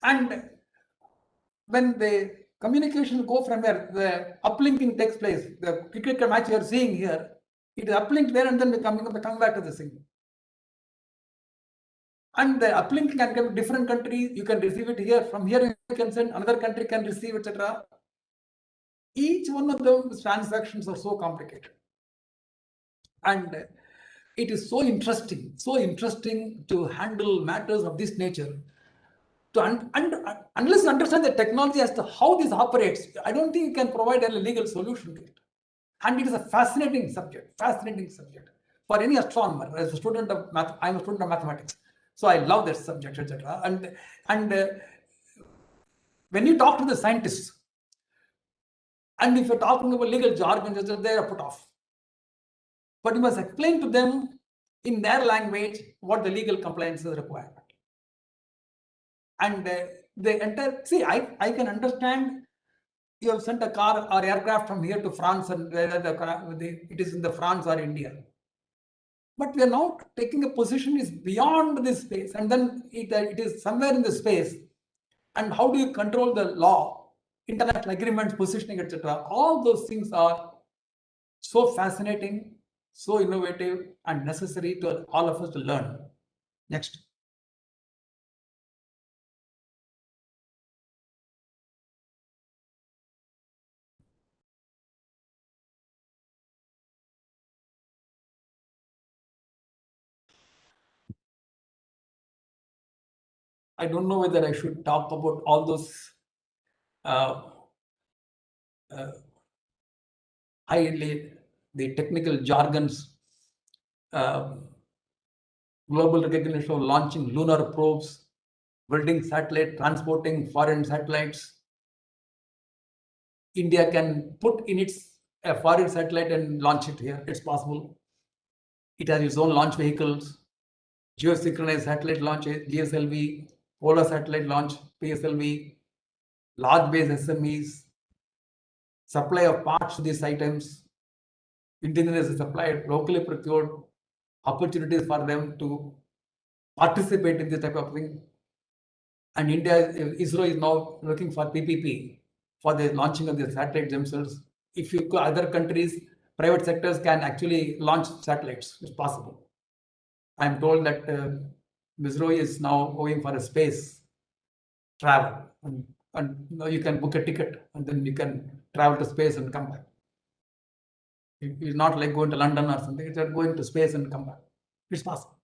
And when the communications go from where the uplinking takes place, the cricket match you are seeing here, it is uplinked there and then come back to the signal. And the uplink can come to different countries. You can receive it here. From here you can send, another country can receive, etc. Each one of those transactions are so complicated. And it is so interesting to handle matters of this nature unless you understand the technology as to how this operates, I don't think you can provide a legal solution to it. And it is a fascinating subject for any astronomer. As a student of math, I'm a student of mathematics, so I love that subject, etc. And when you talk to the scientists, and if you're talking about legal jargon, they are put off. But you must explain to them in their language what the legal compliance is required. And the entire, see, I can understand you have sent a car or aircraft from here to France, and whether it is in the France or India. But we are now taking a position is beyond this space, and then it is somewhere in the space. And how do you control the law, international agreements, positioning, etc.? All those things are so fascinating, so innovative, and necessary to all of us to learn. Next. I don't know whether I should talk about all those highly the technical jargons, global recognition of launching lunar probes, building satellite, transporting foreign satellites. India can put in its a foreign satellite and launch it here. It's possible. It has its own launch vehicles, geosynchronized satellite launch, GSLV, polar satellite launch, PSLV, large base SMEs, supply of parts to these items, indigenous supply, locally procured, opportunities for them to participate in this type of thing. And India, ISRO is now looking for PPP for the launching of the satellites themselves. If you go other countries, private sectors can actually launch satellites. It's possible. I'm told that ISRO is now going for a space travel, and you can book a ticket and then you can travel to space and come back. It's not like going to London or something. It's just going to space and come back. It's possible.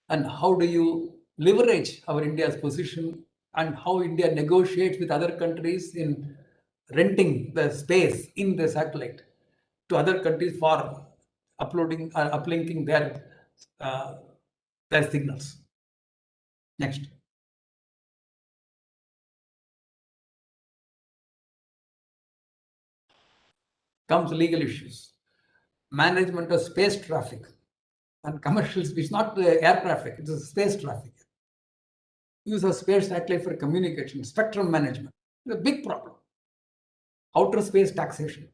And how do you leverage our India's position, and how India negotiates with other countries in renting the space in the satellite to other countries for uploading or uplinking their signals. Next. Comes legal issues. Management of space traffic and commercial space, not the air traffic, it is space traffic. Use of space satellite for communication, spectrum management. It's a big problem. Outer space taxation.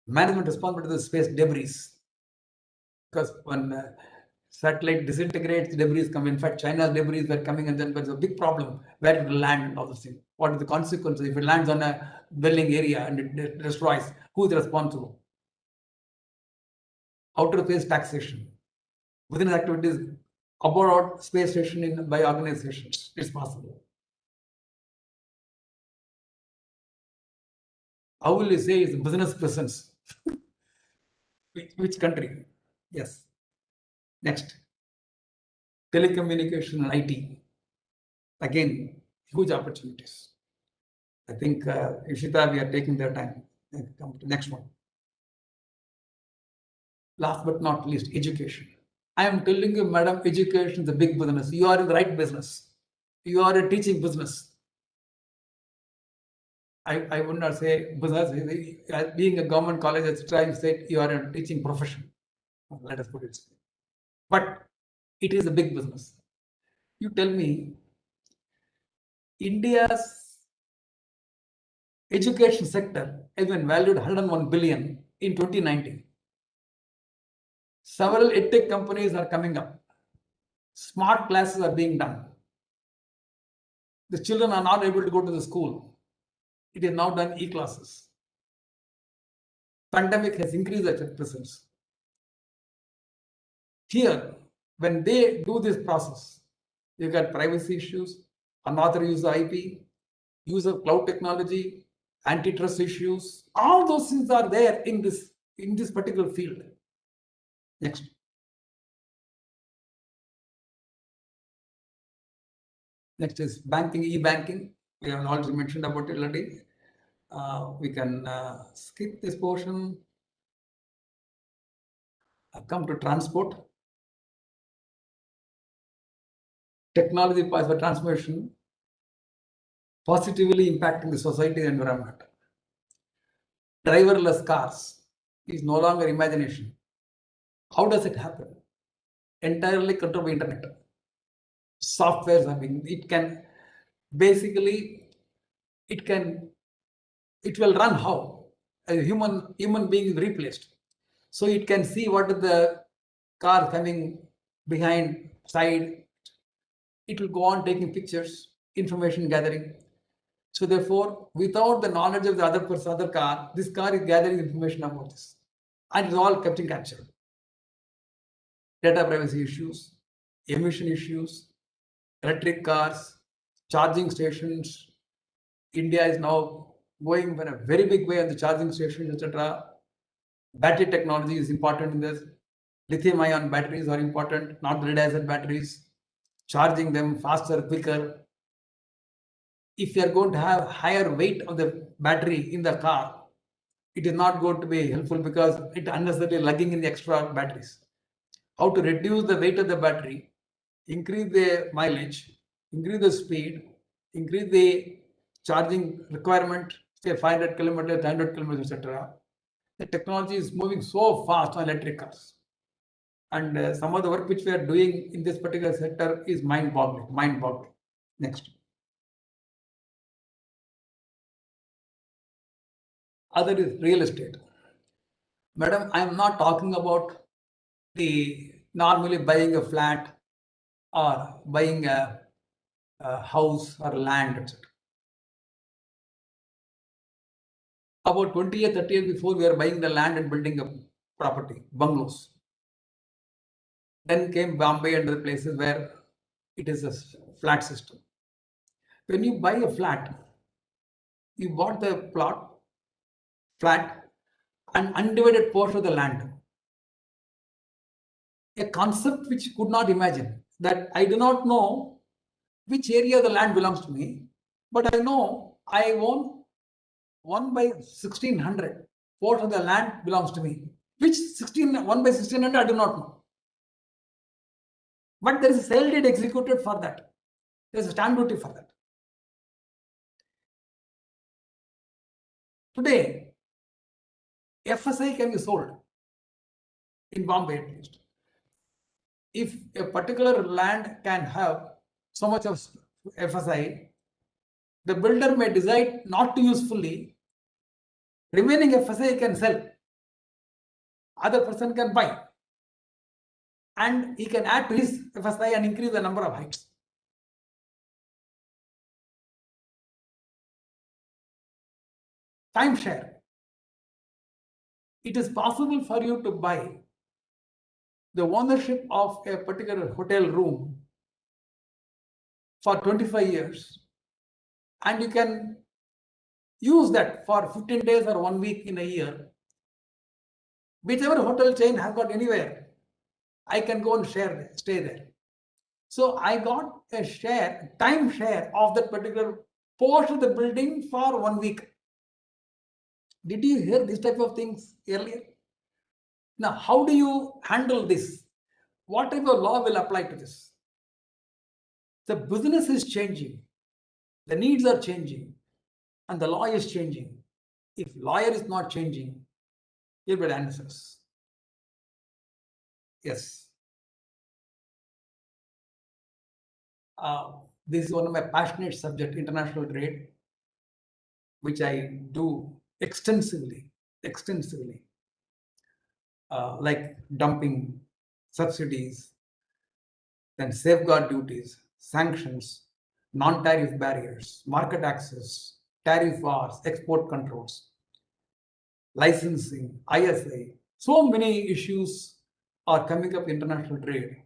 Management responsible to the space debris. Because when satellite disintegrates, debris come. In fact, China's debris were coming, and then there's a big problem where it will land and all those things. What are the consequences if it lands on a dwelling area and it destroys? Who is responsible? Outer space taxation. Within activities, aboard space station by organizations, it's possible. How will you say it's business presence? Which country? Yes. Next. Telecommunication and IT. Again, huge opportunities. I think Ishita, we are taking their time. Come to the next one. Last but not least, education. I am telling you, madam, education is a big business. You are in the right business. You are a teaching business. I would not say business. Being a government college, etc., you said you are a teaching profession. Let us put it. But it is a big business. You tell me, India's education sector has been valued 101 billion in 2019. Several edtech companies are coming up. Smart classes are being done. The children are not able to go to the school. It is now done e-classes. Pandemic has increased the presence. Here, when they do this process, you got privacy issues, unauthorized use of IP, use of cloud technology, antitrust issues. All those things are there in this particular field. Next. Next is banking, e-banking. We have already mentioned about it already. We can skip this portion. Come to transport. Technology for transformation positively impacting the society and environment. Driverless cars is no longer imagination. How does it happen? Entirely controlled by internet. Softwares are being, it can basically, it will run how? A human being is replaced. So it can see what is the car coming behind, side. It will go on taking pictures, information gathering. So therefore, without the knowledge of the other car, this car is gathering information about this. And it's all kept in capture. Data privacy issues, emission issues, electric cars, charging stations. India is now going in a very big way on the charging stations, etc. Battery technology is important in this. Lithium-ion batteries are important, not lead-acid batteries. Charging them faster, quicker. If you are going to have higher weight of the battery in the car, it is not going to be helpful because it unnecessarily lugging in the extra batteries. How to reduce the weight of the battery, increase the mileage, increase the speed, increase the charging requirement, say 500 kilometers, 100 kilometers, etc. The technology is moving so fast on electric cars. And some of the work which we are doing in this particular sector is mind-boggling. Next. Other is real estate. Madam, I am not talking about the normally buying a flat or buying a house or land, etc. About 20 years, 30 years before, we were buying the land and building a property, bungalows. Then came Bombay and other places where it is a flat system. When you buy a flat, you bought the flat, and undivided portion of the land. A concept which you could not imagine, that I do not know which area of the land belongs to me, but I know I own 1 by 1600 portion of the land belongs to me. Which 1 by 1600 I do not know. But there is a sale deed executed for that. There is a stamp duty for that. Today, FSI can be sold in Bombay at least. If a particular land can have so much of FSI, the builder may decide not to use fully. Remaining FSI can sell. Other person can buy. And he can add to his FSI and increase the number of heights. Timeshare. It is possible for you to buy the ownership of a particular hotel room for 25 years, and you can use that for 15 days or 1 week in a year. Whichever hotel chain has got anywhere, I can go and stay there. So I got a time share of that particular portion of the building for 1 week. Did you hear this type of things earlier? Now, how do you handle this? What type of law will apply to this? The business is changing. The needs are changing. And the law is changing. If lawyer is not changing, you'll get answers. Yes. This is one of my passionate subjects, international trade, which I do extensively, like dumping, subsidies, then safeguard duties, sanctions, non-tariff barriers, market access, tariff wars, export controls, licensing, ISA. So many issues are coming up in international trade,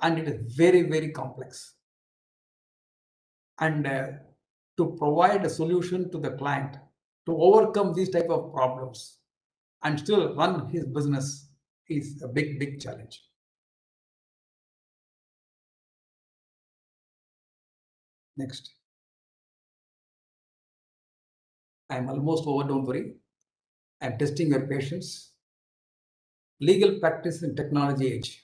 and it is very, very complex. And to provide a solution to the client to overcome these type of problems and still run his business is a big, big challenge. Next. I'm almost over, don't worry. I'm testing your patience. Legal practice in technology age.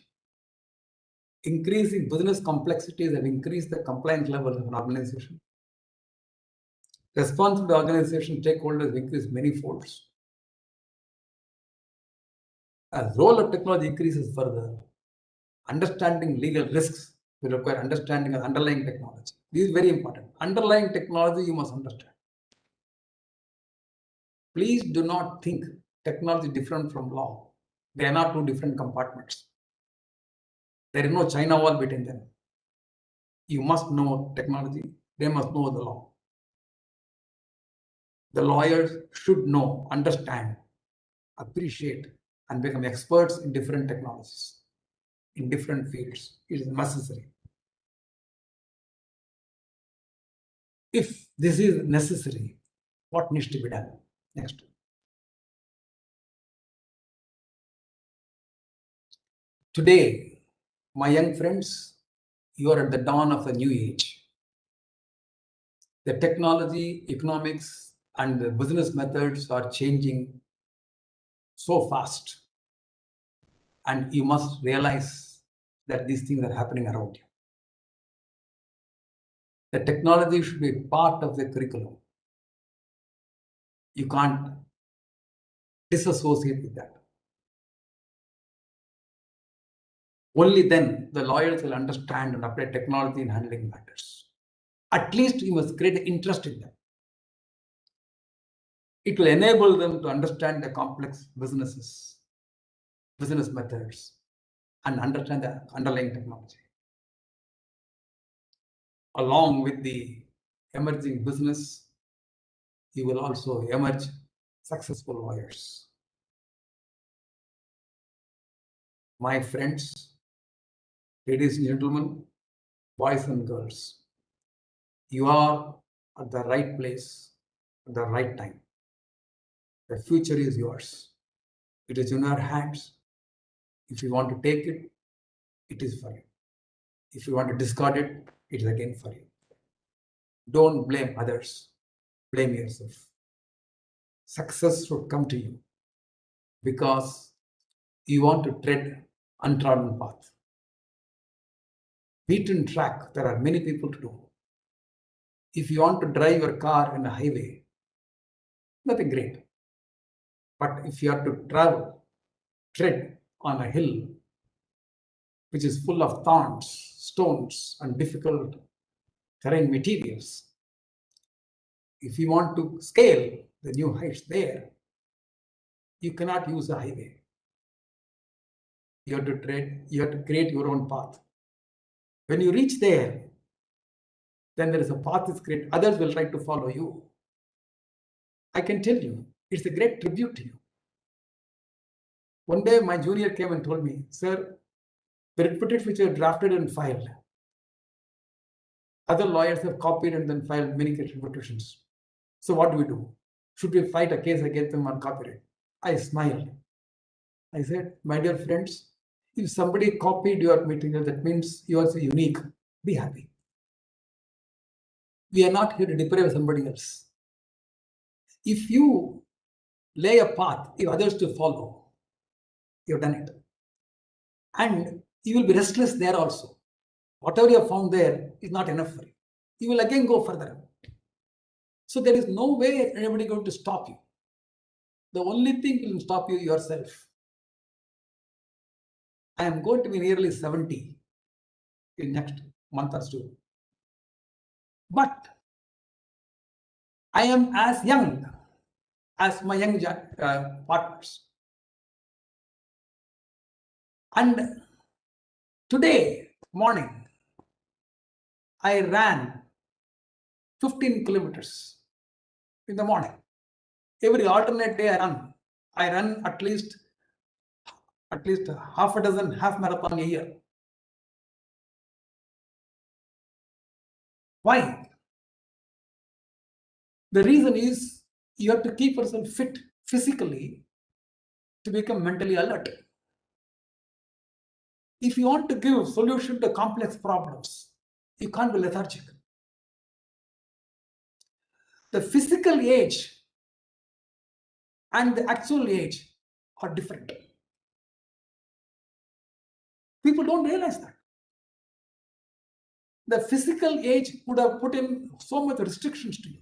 Increasing business complexities have increased the compliance level of an organization. Responsible organization stakeholders have increased many folds. As role of technology increases further, understanding legal risks will require understanding of underlying technology. This is very important. Underlying technology you must understand. Please do not think technology is different from law. They are not two different compartments. There is no China wall between them. You must know technology. They must know the law. The lawyers should know, understand, appreciate, and become experts in different technologies, in different fields. It is necessary. If this is necessary, what needs to be done? Next. Today, my young friends, you are at the dawn of a new age. The technology, economics, and the business methods are changing so fast. And you must realize that these things are happening around you. The technology should be part of the curriculum. You can't disassociate with that. Only then the lawyers will understand and apply technology in handling matters. At least you must create interest in them. It will enable them to understand the complex businesses, business methods, and understand the underlying technology. Along with the emerging business, you will also emerge successful lawyers. My friends, ladies and gentlemen, boys and girls, you are at the right place at the right time. The future is yours. It is in your hands. If you want to take it, it is for you. If you want to discard it, it is again for you. Don't blame others. Blame yourself. Success should come to you because you want to tread untrodden path. Beaten track, there are many people to do. If you want to drive your car in a highway, nothing great. But if you have to travel, tread on a hill, which is full of thorns, stones, and difficult terrain materials, if you want to scale the new heights there, you cannot use a highway. You have to tread, you have to create your own path. When you reach there, then there is a path is created. Others will try to follow you. I can tell you, it's a great tribute to you. One day, my junior came and told me, sir, the writ petition which you have drafted and filed, other lawyers have copied and then filed many writ petitions. So what do we do? Should we fight a case against them on copyright? I smiled. I said, my dear friends, if somebody copied your material, that means you are so unique. Be happy. We are not here to deprive somebody else. If you lay a path, if others to follow, you have done it. And you will be restless there also. Whatever you have found there is not enough for you. You will again go further. So there is no way anybody going to stop you. The only thing will stop you yourself. I am going to be nearly 70 in next month or two. But I am as young as my young partners. And today morning, I ran 15 kilometers in the morning. Every alternate day I run at least half a dozen half marathon a year. Why? The reason is you have to keep yourself fit physically to become mentally alert. If you want to give solution to complex problems, you can't be lethargic. the physical age and the actual age are different. People don't realize that. The physical age would have put in so much restrictions to you.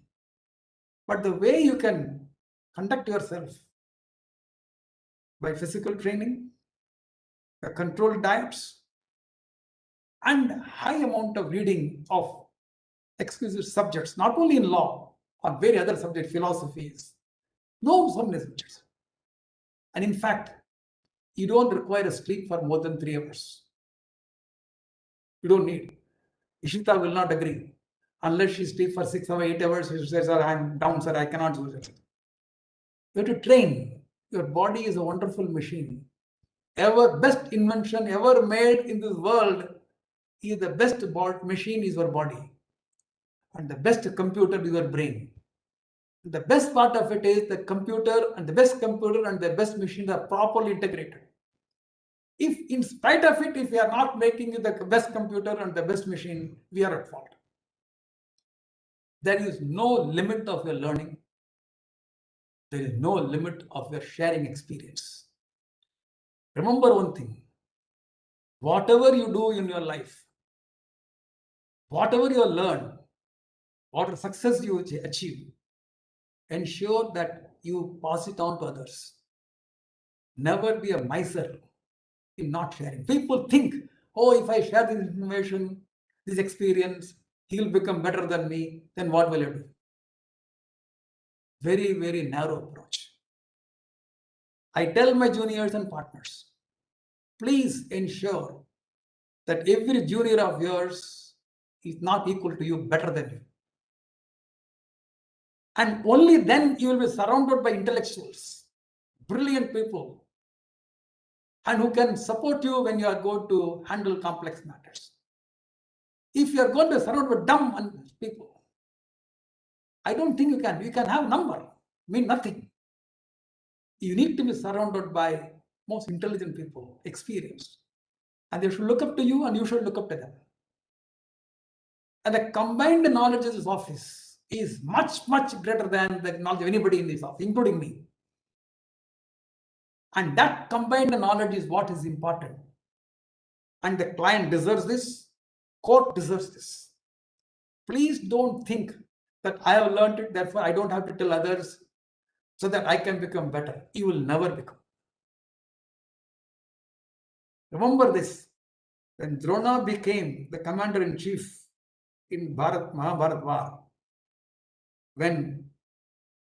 But the way you can conduct yourself by physical training, controlled diets, and high amount of reading of exquisite subjects, not only in law, on various other subjects, philosophies, so many subjects. And in fact, you don't require a sleep for more than 3 hours. You don't need. Ishita will not agree. Unless she sleeps for 6 or 8 hours, she says, I'm down, sir, I cannot do it. You have to train. Your body is a wonderful machine. Best invention ever made in this world is the best machine is your body. And the best computer is your brain. The best part of it is the computer and the best machine are properly integrated. If in spite of it, if we are not making the best computer and the best machine, we are at fault. There is no limit of your learning. There is no limit of your sharing experience. Remember one thing, whatever you do in your life, whatever you learn, whatever success you achieve, ensure that you pass it on to others. Never be a miser in not sharing. People think, oh, if I share this information, this experience, he will become better than me, then what will I do? Very, very narrow approach. I tell my juniors and partners, please ensure that every junior of yours is not equal to you, better than you. And only then you will be surrounded by intellectuals, brilliant people, and who can support you when you are going to handle complex matters. If you are going to surround with dumb people, I don't think you can. You can have a number, mean nothing. You need to be surrounded by most intelligent people, experienced. And they should look up to you and you should look up to them. And the combined knowledge of this office is much, much greater than the knowledge of anybody in this office, including me. And that combined knowledge is what is important. And the client deserves this, court deserves this. Please don't think that I have learned it, therefore I don't have to tell others so that I can become better. You will never become. Remember this, when Drona became the commander-in-chief in Mahabharat war, when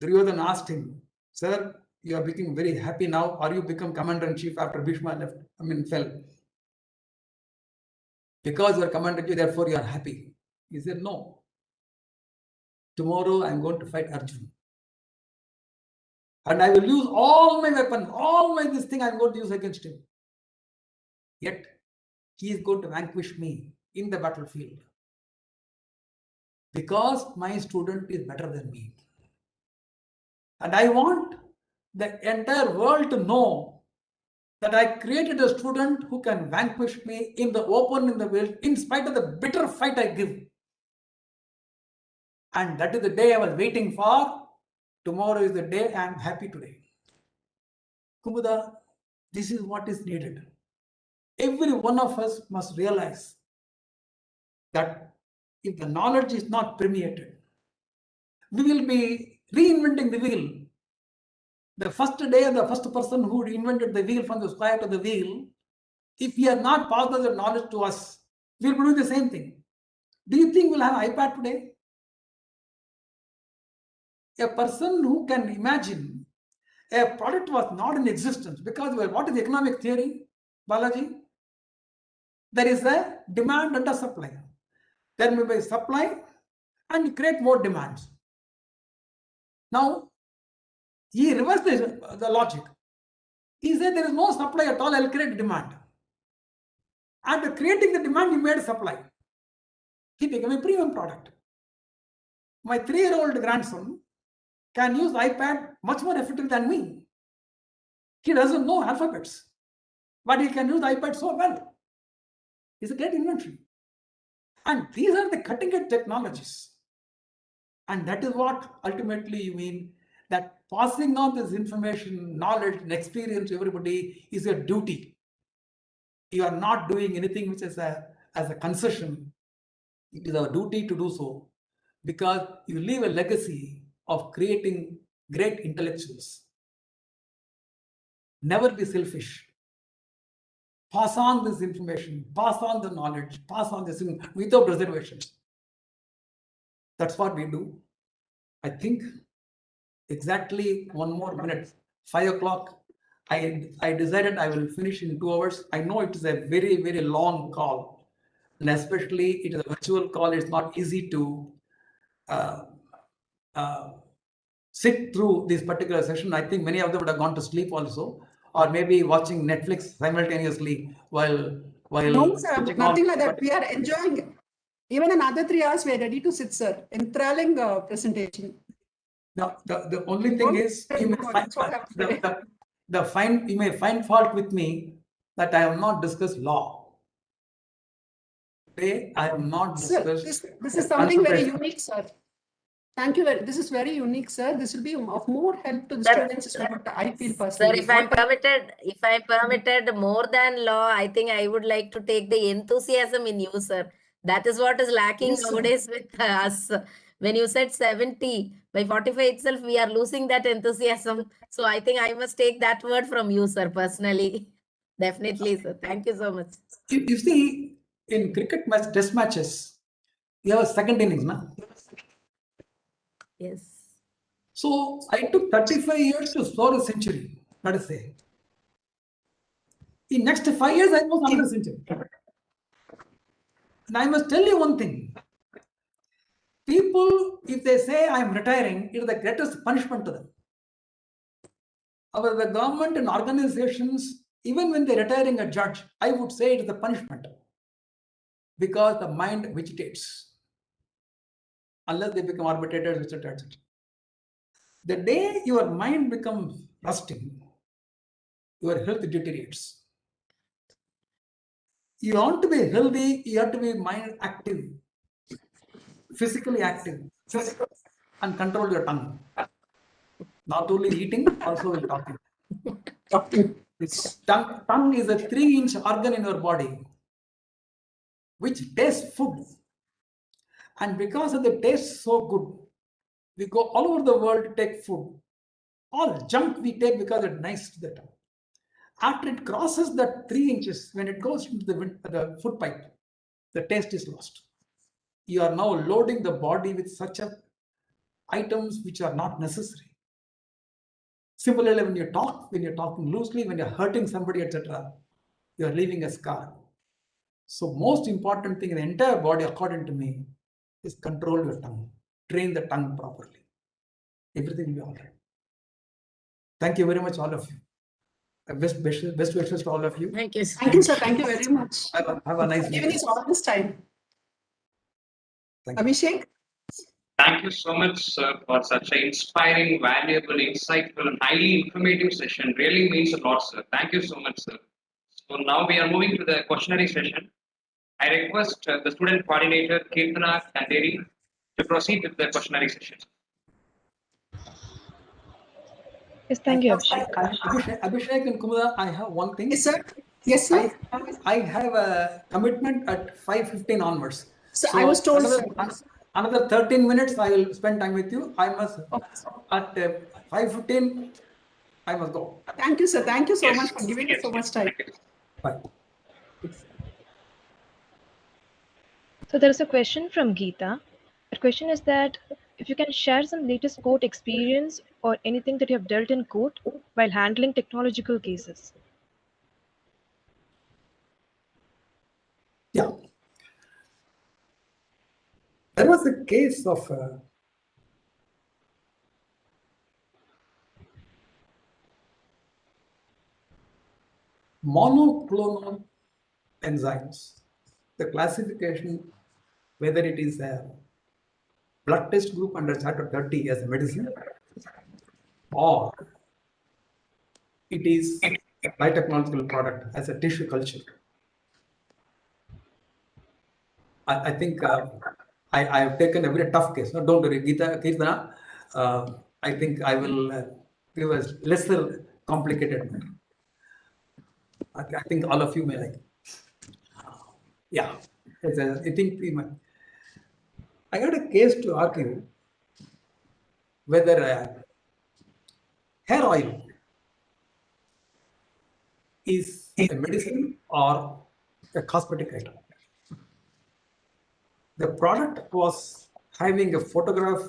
Duryodhana asked him, sir, you are becoming very happy now, or you become commander-in-chief after Bhishma fell? Because you are commander-in-chief, therefore you are happy. He said, no. Tomorrow I am going to fight Arjuna. And I will use all my weapons, this thing I am going to use against him. Yet, he is going to vanquish me in the battlefield. Because my student is better than me. And I want the entire world to know that I created a student who can vanquish me in the open, in the world, in spite of the bitter fight I give. And that is the day I was waiting for. Tomorrow is the day I am happy today. Kumuda, this is what is needed. Every one of us must realize that if the knowledge is not permeated, we will be reinventing the wheel. The first day, the first person who invented the wheel from the square to the wheel, if he has not passed on the knowledge to us, we will be doing the same thing. Do you think we'll have an iPad today? A person who can imagine a product was not in existence because what is the economic theory, Balaji? There is a demand and a supply. There may be a supply and create more demands. Now, he reversed the logic. He said there is no supply at all, I'll create demand. And creating the demand, he made supply. He became a premium product. My 3-year-old grandson can use iPad much more effectively than me. He doesn't know alphabets, but he can use iPad so well. It's a great invention. And these are the cutting-edge technologies. And that is what ultimately you mean, that passing on this information, knowledge, and experience to everybody is a duty. You are not doing anything which is as a concession. It is our duty to do so, because you leave a legacy of creating great intellectuals. Never be selfish. Pass on this information, pass on the knowledge, pass on this without reservations. That's what we do. I think exactly 1 more minute, 5 o'clock. I decided I will finish in 2 hours. I know it is a very, very long call, and especially it is a virtual call. It's not easy to sit through this particular session. I think many of them would have gone to sleep also, or maybe watching Netflix simultaneously while No, sir, switching nothing on. like that. We are enjoying it. Even another 3 hours, we are ready to sit, sir. Enthralling presentation. Now, the only thing is, you may That's what I would say. you may find fault with me that I have not discussed law. Today, I have not Sir, discussed. this is something very consultation. unique, sir. Thank you. This is very unique, sir. This will be of more help to the Sir, students, is what I feel Sir, personally. if I'm permitted more than law, I think I would like to take the enthusiasm in you, sir. That is what is lacking Yes, sir. nowadays with us. When you said 70, by 45 itself, we are losing that enthusiasm. So I think I must take that word from you, sir, personally. Definitely, sir. Thank you so much. You see, in cricket test matches, you have a second innings, na? Yes. So I took 35 years to score a century, let us say. In next 5 years, I was another century. And I must tell you one thing. People, if they say I am retiring, it is the greatest punishment to them. The government and organizations, even when they're retiring a judge, I would say it is a punishment, because the mind vegetates unless they become arbitrators, etc., etc. The day your mind becomes rusting, your health deteriorates. You want to be healthy, you have to be mind active, physically active, and control your tongue. Not only eating, also in talking. This tongue is a 3-inch organ in your body which tastes food. And because of the taste so good, we go all over the world to take food. All junk we take because it's nice to the tongue. After it crosses the 3 inches, when it goes into the food pipe, the taste is lost. You are now loading the body with such items which are not necessary. Similarly, when you're talking loosely, when you're hurting somebody, etc., you're leaving a scar. So most important thing in the entire body, according to me, is control your tongue. Train the tongue properly. Everything will be all right. Thank you very much, all of you. Best wishes to all of you. Thank you, sir. Thank you, sir. Thank you very much. Have a nice day. Given us all this time. Thank you. Abhishek? Thank you so much, sir, for such an inspiring, valuable, insightful, and highly informative session. Really means a lot, sir. Thank you so much, sir. So now we are moving to the questionnaire session. I request the student coordinator, Kirtana Kanderi, to proceed with the questionnaire session. Yes, thank you, Abhishek. Abhishek and Kumada, I have one thing. Yes, sir. Yes, sir. I have a commitment at 5:15 onwards. So I was told, another 13 minutes I will spend time with you. I must at 5:15 I must go. Thank you, sir. Thank you so Yes. much for giving us so much time. Thank you. Bye. So there is a question from Geeta. The question is that if you can share some latest court experience or anything that you have dealt in court while handling technological cases. Yeah. There was a case of monoclonal enzymes. The classification, whether it is a blood test group under Chapter 30 as a medicine, or it is a biotechnological product as a tissue culture. I think I have taken a very tough case. No, don't worry, Kirtana. I think I will give a lesser complicated matter. I think all of you may like. Yeah, I think I got a case to argue whether hair oil is a medicine or a cosmetic item. The product was having a photograph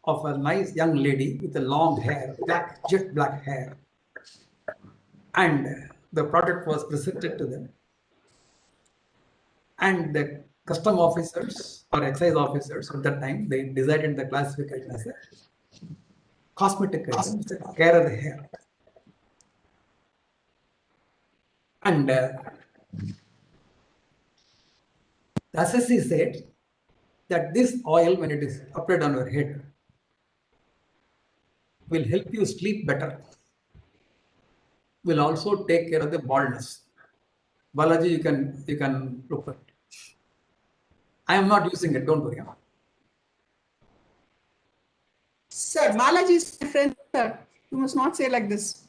of a nice young lady with a long hair, jet black hair, and the product was presented to them. And the custom officers or excise officers at that time, they decided the classification as a cosmetic item, it's a care of the hair. And the assessee said that this oil, when it is applied on your head, will help you sleep better, will also take care of the baldness. Balaji, you can look at it. I am not using it, don't worry. Sir, Balaji is my friend, sir. You must not say like this.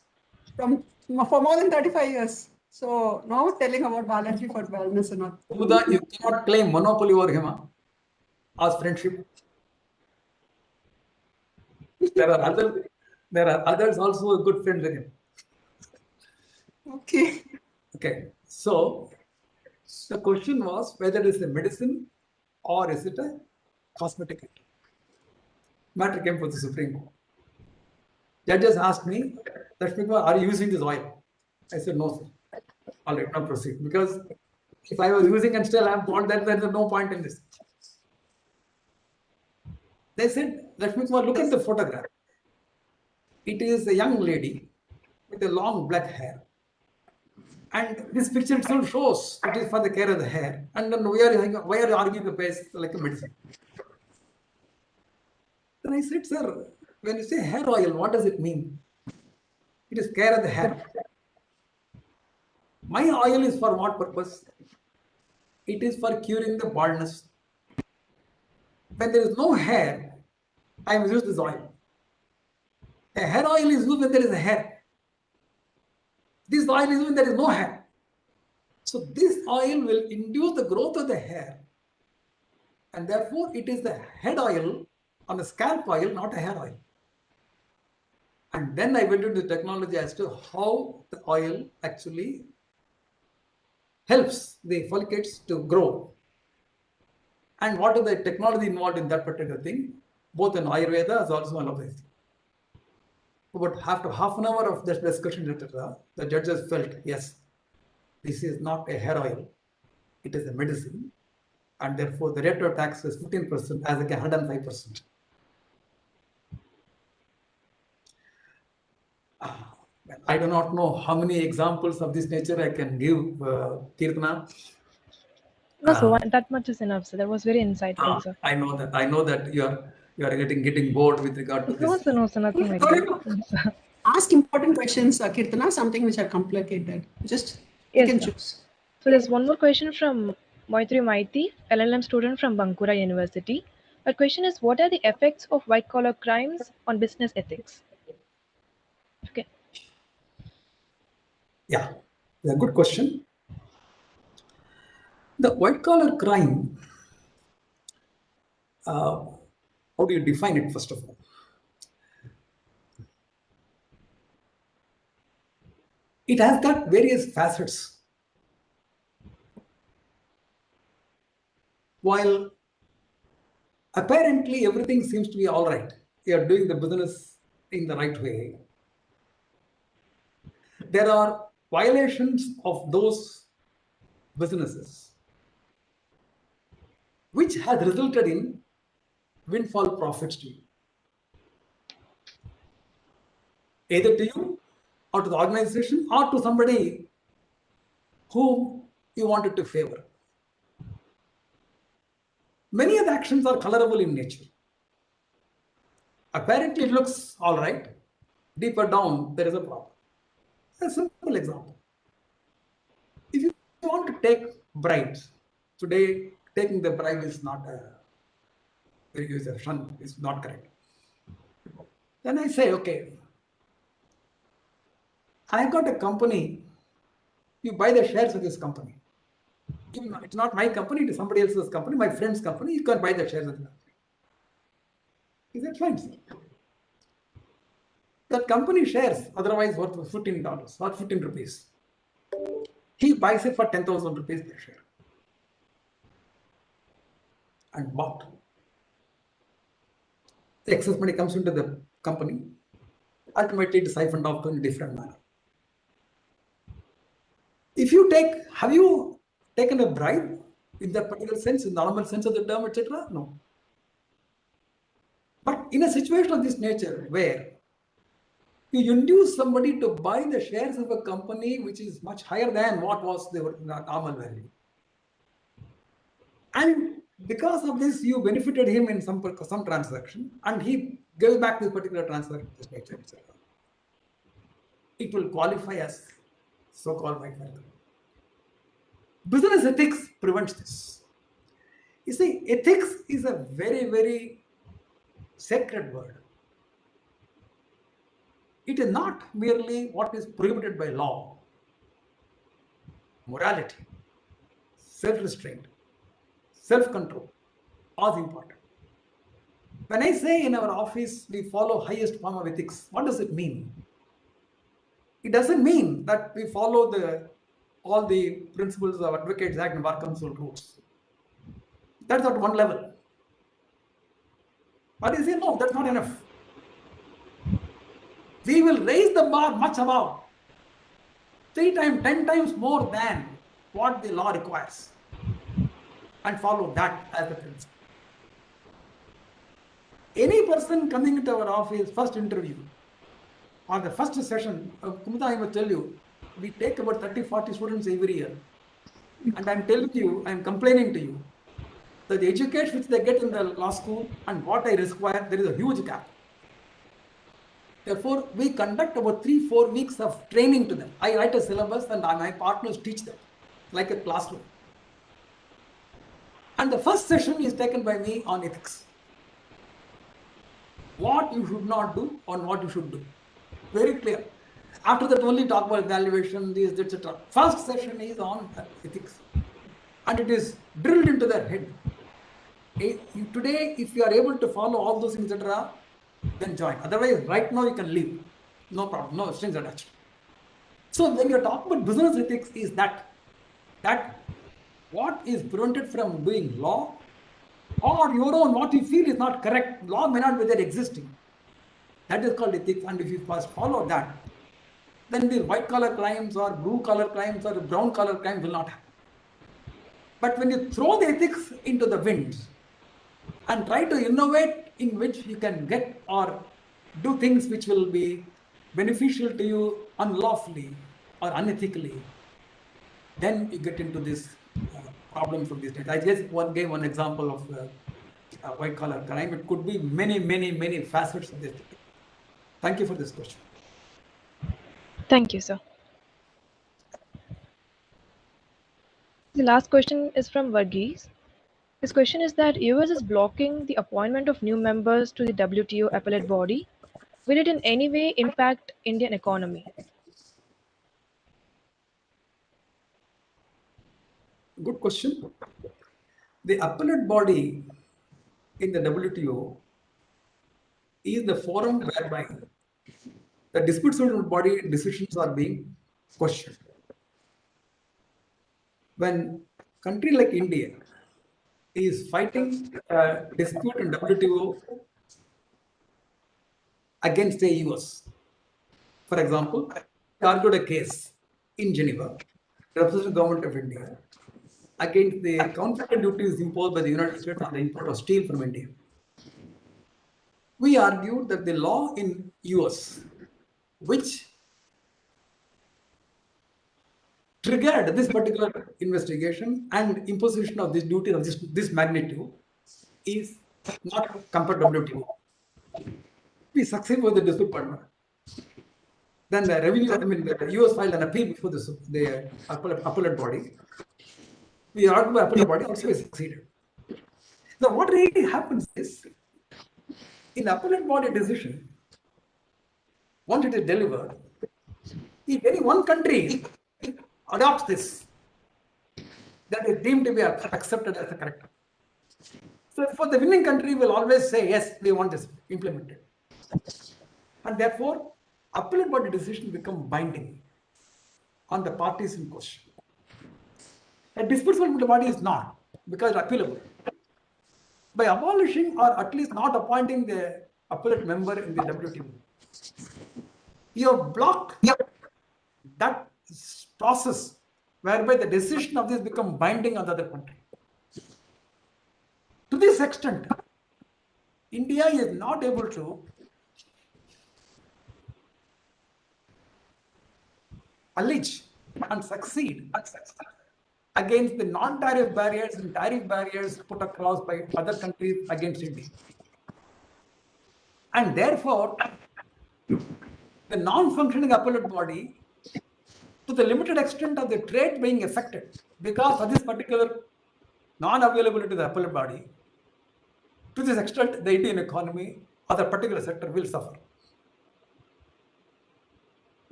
For more than 35 years. So no telling about Balaji for wellness and all. Uda, you cannot claim monopoly over him as friendship. There are others also good friends with him. Okay. Okay. So the question was whether it is a medicine or is it a cosmetic item. Matter came to the Supreme Court. Judges asked me, Lakshmikumaran, are you using this oil? I said, no, sir. All right, now proceed. Because if I was using and still have bought that, there is no point in this. They said, Lakshmikumaran, look at the photograph. It is a young lady with a long black hair. And this picture itself shows it is for the care of the hair. And then why are you arguing the case like a medicine? Then I said, sir, when you say hair oil, what does it mean? It is care of the hair. My oil is for what purpose? It is for curing the baldness. When there is no hair, I will use this oil. A hair oil is used when there is a hair. This oil is when there is no hair. So this oil will induce the growth of the hair. And therefore, it is the head oil on the scalp oil, not a hair oil. And then I went into the technology as to how the oil actually helps the follicles to grow. And what is the technology involved in that particular thing, both in Ayurveda as also in allopathy. But after half an hour of this discussion, etc., the judges felt, yes, this is not a hair oil, it is a medicine. And therefore, the rate of tax is 15% as against 105%. I do not know how many examples of this nature I can give, Kirtana. No, so that much is enough, sir. That was very insightful, sir. I know that. I know that you are getting bored with regard to this. No, sir, nothing like that. Ask important questions, Kirtana, something which are complicated. Just you Yes, can sir. choose. So there's one more question from Moitri Maiti, LLM student from Bankura University. Her question is, what are the effects of white-collar crimes on business ethics? Okay. Yeah, a good question. The white-collar crime, how do you define it, first of all? It has got various facets. While apparently everything seems to be all right, you are doing the business in the right way, there are violations of those businesses which has resulted in windfall profits to you, either to you or to the organization or to somebody whom you wanted to favor. Many of the actions are colorable in nature. Apparently it looks all right. Deeper down, there is a problem. A simple example. If you want to take bribes, today taking the bribe is not a the user shun is not correct. Then I say, okay, I got a company, you buy the shares of this company. It's not my company, it is somebody else's company, my friend's company, you can buy the shares of the company. Is that fine, sir? That company shares otherwise worth $15 or 15 rupees. He buys it for 10,000 rupees per share. And bought. The excess money comes into the company, ultimately it is siphoned off in a different manner. Have you taken a bribe in that particular sense, in the normal sense of the term, etc.? No. But in a situation of this nature where you induce somebody to buy the shares of a company which is much higher than what was the normal value, and because of this you benefited him in some transaction, and he gave back this particular transaction, this nature, etc., it will qualify as so-called white collar. Business ethics prevents this. You see, ethics is a very, very sacred word. It is not merely what is prohibited by law. Morality, self-restraint, self-control, all important. When I say in our office we follow highest form of ethics, what does it mean? It doesn't mean that we follow all the principles of Advocates Act and Bar Council rules. That's at one level. But you say, no, that's not enough. We will raise the bar much above, 3 times, 10 times more than what the law requires, and follow that as the principle. Any person coming into our office, first interview, or the first session, Kumudha, I will tell you, we take about 30-40 students every year. And I'm telling you, I'm complaining to you, that the education which they get in the law school and what I require, there is a huge gap. Therefore, we conduct about 3-4 weeks of training to them. I write a syllabus and my partners teach them, like a classroom. And the first session is taken by me on ethics. What you should not do and what you should do. Very clear. After that, only talk about evaluation, this, etc. First session is on ethics. And it is drilled into their head. Today, if you are able to follow all those things, etc., then join. Otherwise, right now you can leave. No problem, no strings attached. So when you are talking about business ethics, is that what is prevented from doing law, or your own what you feel is not correct, law may not be there existing. That is called ethics, and if you first follow that, then the white collar crimes or blue collar crimes or brown collar crimes will not happen. But when you throw the ethics into the wind and try to innovate in which you can get or do things which will be beneficial to you unlawfully or unethically, then you get into this problems of these days. I just gave one example of white collar crime. It could be many facets of this. Thank you for this question. Thank you, sir. The last question is from Varghese. His question is that US is blocking the appointment of new members to the WTO appellate body. Will it in any way impact Indian economy? Good question. The appellate body in the WTO is the forum whereby the dispute settlement body decisions are being questioned. When a country like India is fighting a dispute in WTO against the US, for example, I argued a case in Geneva, representing the government of India, against the countervailing duties imposed by the United States on the import of steel from India. We argued that the law in US, which triggered this particular investigation and imposition of this duty of this magnitude, is not compared to WTO. We succeed with the dispute partner. Then the the US filed an appeal before the appellate body. We argued by appellate body, also we succeeded. So what really happens is, in appellate body decision, once it is delivered, if any one country adopts this, that is deemed to be accepted as a correct. So for the winning country will always say, yes, we want this implemented. And therefore, appellate body decision become binding on the parties in question. A disputable body is not, because it's appealable. By abolishing or at least not appointing the appellate member in the WTO, you have blocked that process whereby the decision of this become binding on the other country. To this extent, India is not able to allege and succeed against the non-tariff barriers and tariff barriers put across by other countries against India. And therefore, the non-functioning appellate body, to the limited extent of the trade being affected, because of this particular non-availability to the appellate body, to this extent, the Indian economy or the particular sector will suffer.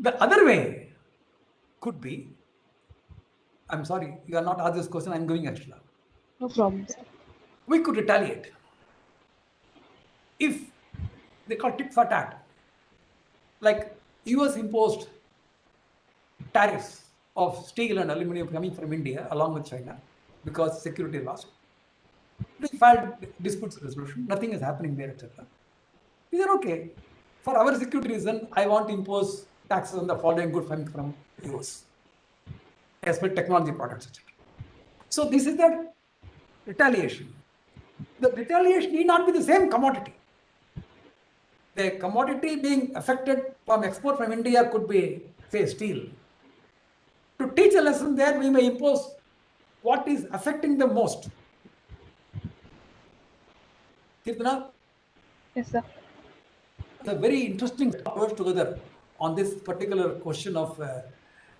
The other way could be, I'm sorry, you are not asked this question, I'm going extra. No problem, sir. We could retaliate. If they call tit for tat, like US imposed tariffs of steel and aluminum coming from India along with China because security lost. They filed disputes resolution, nothing is happening there, etc. These are okay. For our security reason, I want to impose taxes on the following goods coming from US, especially technology products, etc. So this is the retaliation. The retaliation need not be the same commodity. The commodity being affected from export from India could be, say, steel. To teach a lesson there, we may impose what is affecting the most. Kirtana? Yes, sir. It's a very interesting approach together on this particular question of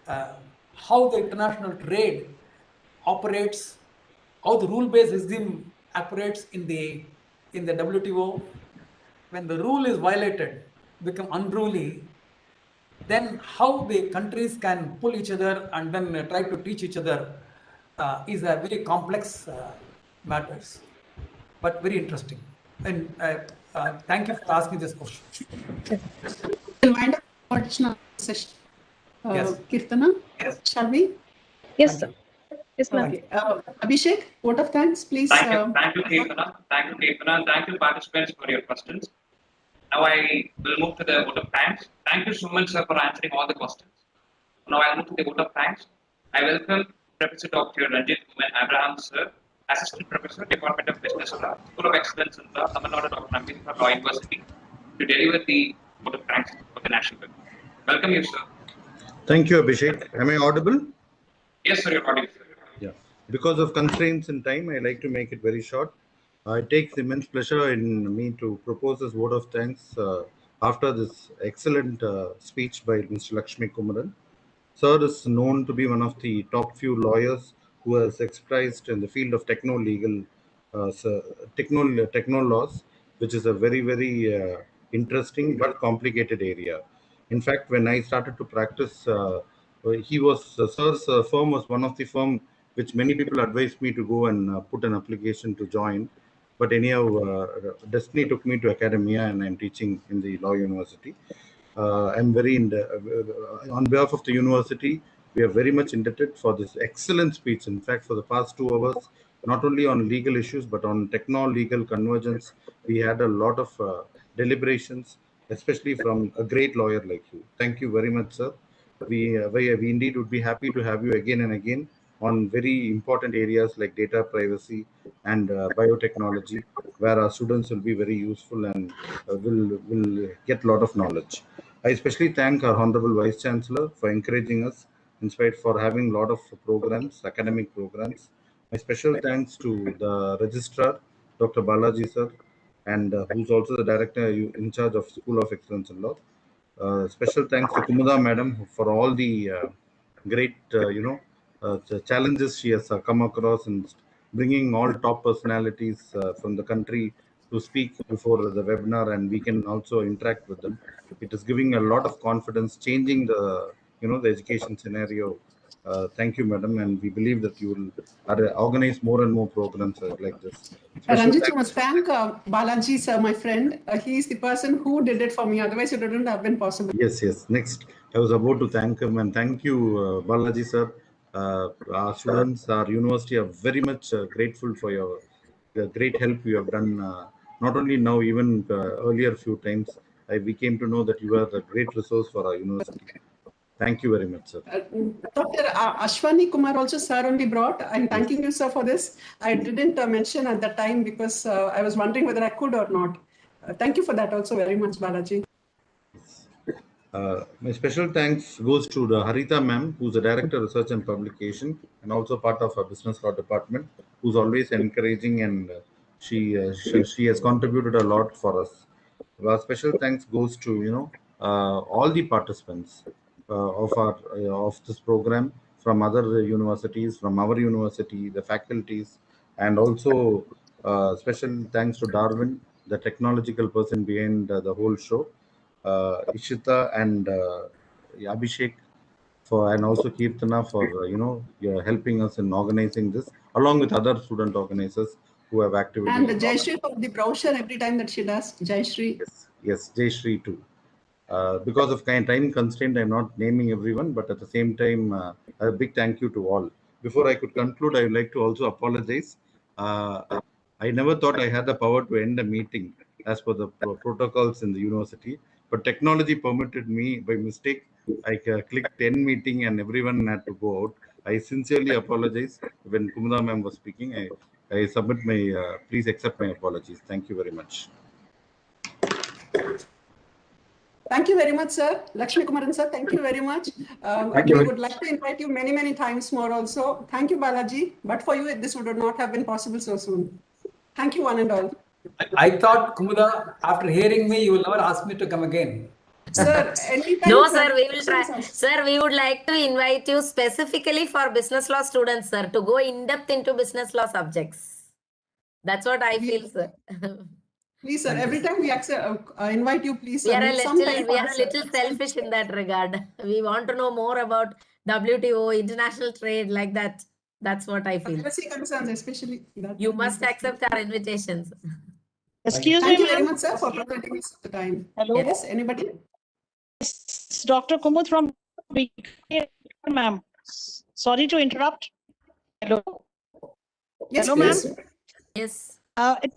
how the international trade operates, how the rule-based regime operates in the WTO. When the rule is violated, become unruly, then how the countries can pull each other and then try to teach each other is a very complex matters, but very interesting. And thank you for asking this question. We'll wind up for additional session. Yes. Kirtana, Yes. shall we? Yes, Thank sir. Yes, ma'am. Okay. Abhishek, vote of thanks, please. Thank you, Kirtana. Thank you, Kirtana, and thank you, participants, for your questions. Now I will move to the vote of thanks. Thank you so much, sir, for answering all the questions. Now I'll move to the vote of thanks. I welcome Professor Dr. Ranjit Kuman Abraham, sir, Assistant Professor, Department of Business Law, School of Excellence in Law, Tamil Nadu Dr. Ambedkar Law University, to deliver the vote of thanks for the national good. Welcome you, sir. Thank you, Abhishek. Am I audible? Yes, sir, you're audible. Yeah. Because of constraints in time, I like to make it very short. It takes immense pleasure in me to propose this vote of thanks after this excellent speech by Mr. Lakshmikumaran. Sir is known to be one of the top few lawyers who has expressed in the field of techno laws, which is a very, very interesting but complicated area. In fact, when I started to practice, Sir's firm was one of the firm which many people advised me to go and put an application to join. But anyhow, destiny took me to academia, and I'm teaching in the law university. I'm very on behalf of the university, we are very much indebted for this excellent speech. In fact, for the past 2 hours, not only on legal issues, but on techno-legal convergence, we had a lot of deliberations, especially from a great lawyer like you. Thank you very much, sir. We indeed would be happy to have you again and again on very important areas like data privacy and biotechnology, where our students will be very useful and will get a lot of knowledge. I especially thank our Honorable Vice Chancellor for encouraging us, in spite for having a lot of programs, academic programs. My special thanks to the Registrar, Dr. Balaji sir, and who's also the Director in charge of School of Excellence in Law. Special thanks to Kumuda Madam for all the great, the challenges she has come across in bringing all top personalities from the country to speak before the webinar, and we can also interact with them. It is giving a lot of confidence, changing the the education scenario. Thank you, madam, and we believe that you will organize more and more programs like this. Special Ranjit, you thanks. must thank Balaji, sir, my friend. He is the person who did it for me. Otherwise, it wouldn't have been possible. Yes, yes. Next, I was about to thank him, and thank you, Balaji sir. Our students, our university are very much grateful for your great help you have done. Not only now, even earlier few times, we came to know that you are a great resource for our university. Thank you very much, sir. Dr. Ashwani Kumar also, sir, only brought. I'm thanking you, sir, for this. I didn't mention at that time because I was wondering whether I could or not. Thank you for that also very much, Balaji. My special thanks goes to the Harita ma'am, who's the Director of Research and Publication and also part of our Business Law Department, who's always encouraging, and she has contributed a lot for us. Our special thanks goes to all the participants of this program from other universities, from our university, the faculties, and also special thanks to Darwin, the technological person behind the whole show. Ishita and Abhishek and also Kirtana for helping us in organizing this, along with other student organizers who have activities. And Jayashree for the brochure every time that she does. Jayashree. Yes, Jayashree too. Because of time constraint, I'm not naming everyone, but at the same time, a big thank you to all. Before I could conclude, I would like to also apologize. I never thought I had the power to end a meeting as per the protocols in the university, but technology permitted me by mistake. I clicked end meeting and everyone had to go out. I sincerely apologize. When Kumudha ma'am was speaking, I submit my, please accept my apologies. Thank you very much. Thank you very much, sir. Lakshmikumaran, sir, thank you very much. We would like to invite you many, many times more also. Thank you, Balaji. But for you, this would not have been possible so soon. Thank you, one and all. I thought, Kumudha, after hearing me, you will never ask me to come again. Sir, anytime. No, sir, we will try. Sir, we would like to invite you specifically for business law students, sir, to go in depth into business law subjects. That's what I feel, sir. Please, sir, every time we invite you, please, sir. We are a little selfish in that regard. We want to know more about WTO, international trade, like that. That's what I feel. Privacy concerns, especially. You must accept our invitations. Excuse me, Thank you very much, sir, for providing us the time. Hello? Yes, anybody? It's Dr. Kumud from BK, ma'am. Sorry to interrupt. Hello? Yes, Hello, ma'am. Yes. It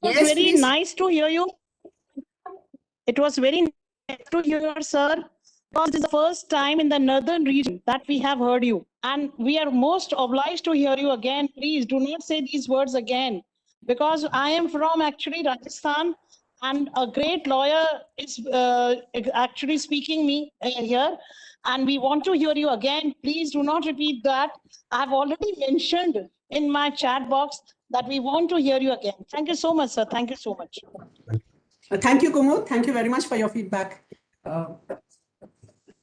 was very nice to hear you. It was very nice to hear, sir. Because this is the first time in the northern region that we have heard you. And we are most obliged to hear you again. Please do not say these words again. Because I am from actually Rajasthan, and a great lawyer is actually speaking me here. And we want to hear you again. Please do not repeat that. I have already mentioned in my chat box that we want to hear you again. Thank you so much, sir. Thank you so much. Thank you, Kumud. Thank you very much for your feedback.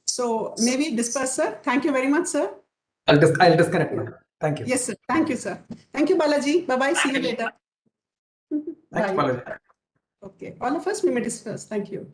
So maybe disperse, sir. Thank you very much, sir. I'll disconnect now. Thank you. Yes, sir. Thank you, sir. Thank you, Balaji. Bye-bye. See you later. Thanks, Bye. Balaji. Okay. All of us, we may disperse. Thank you.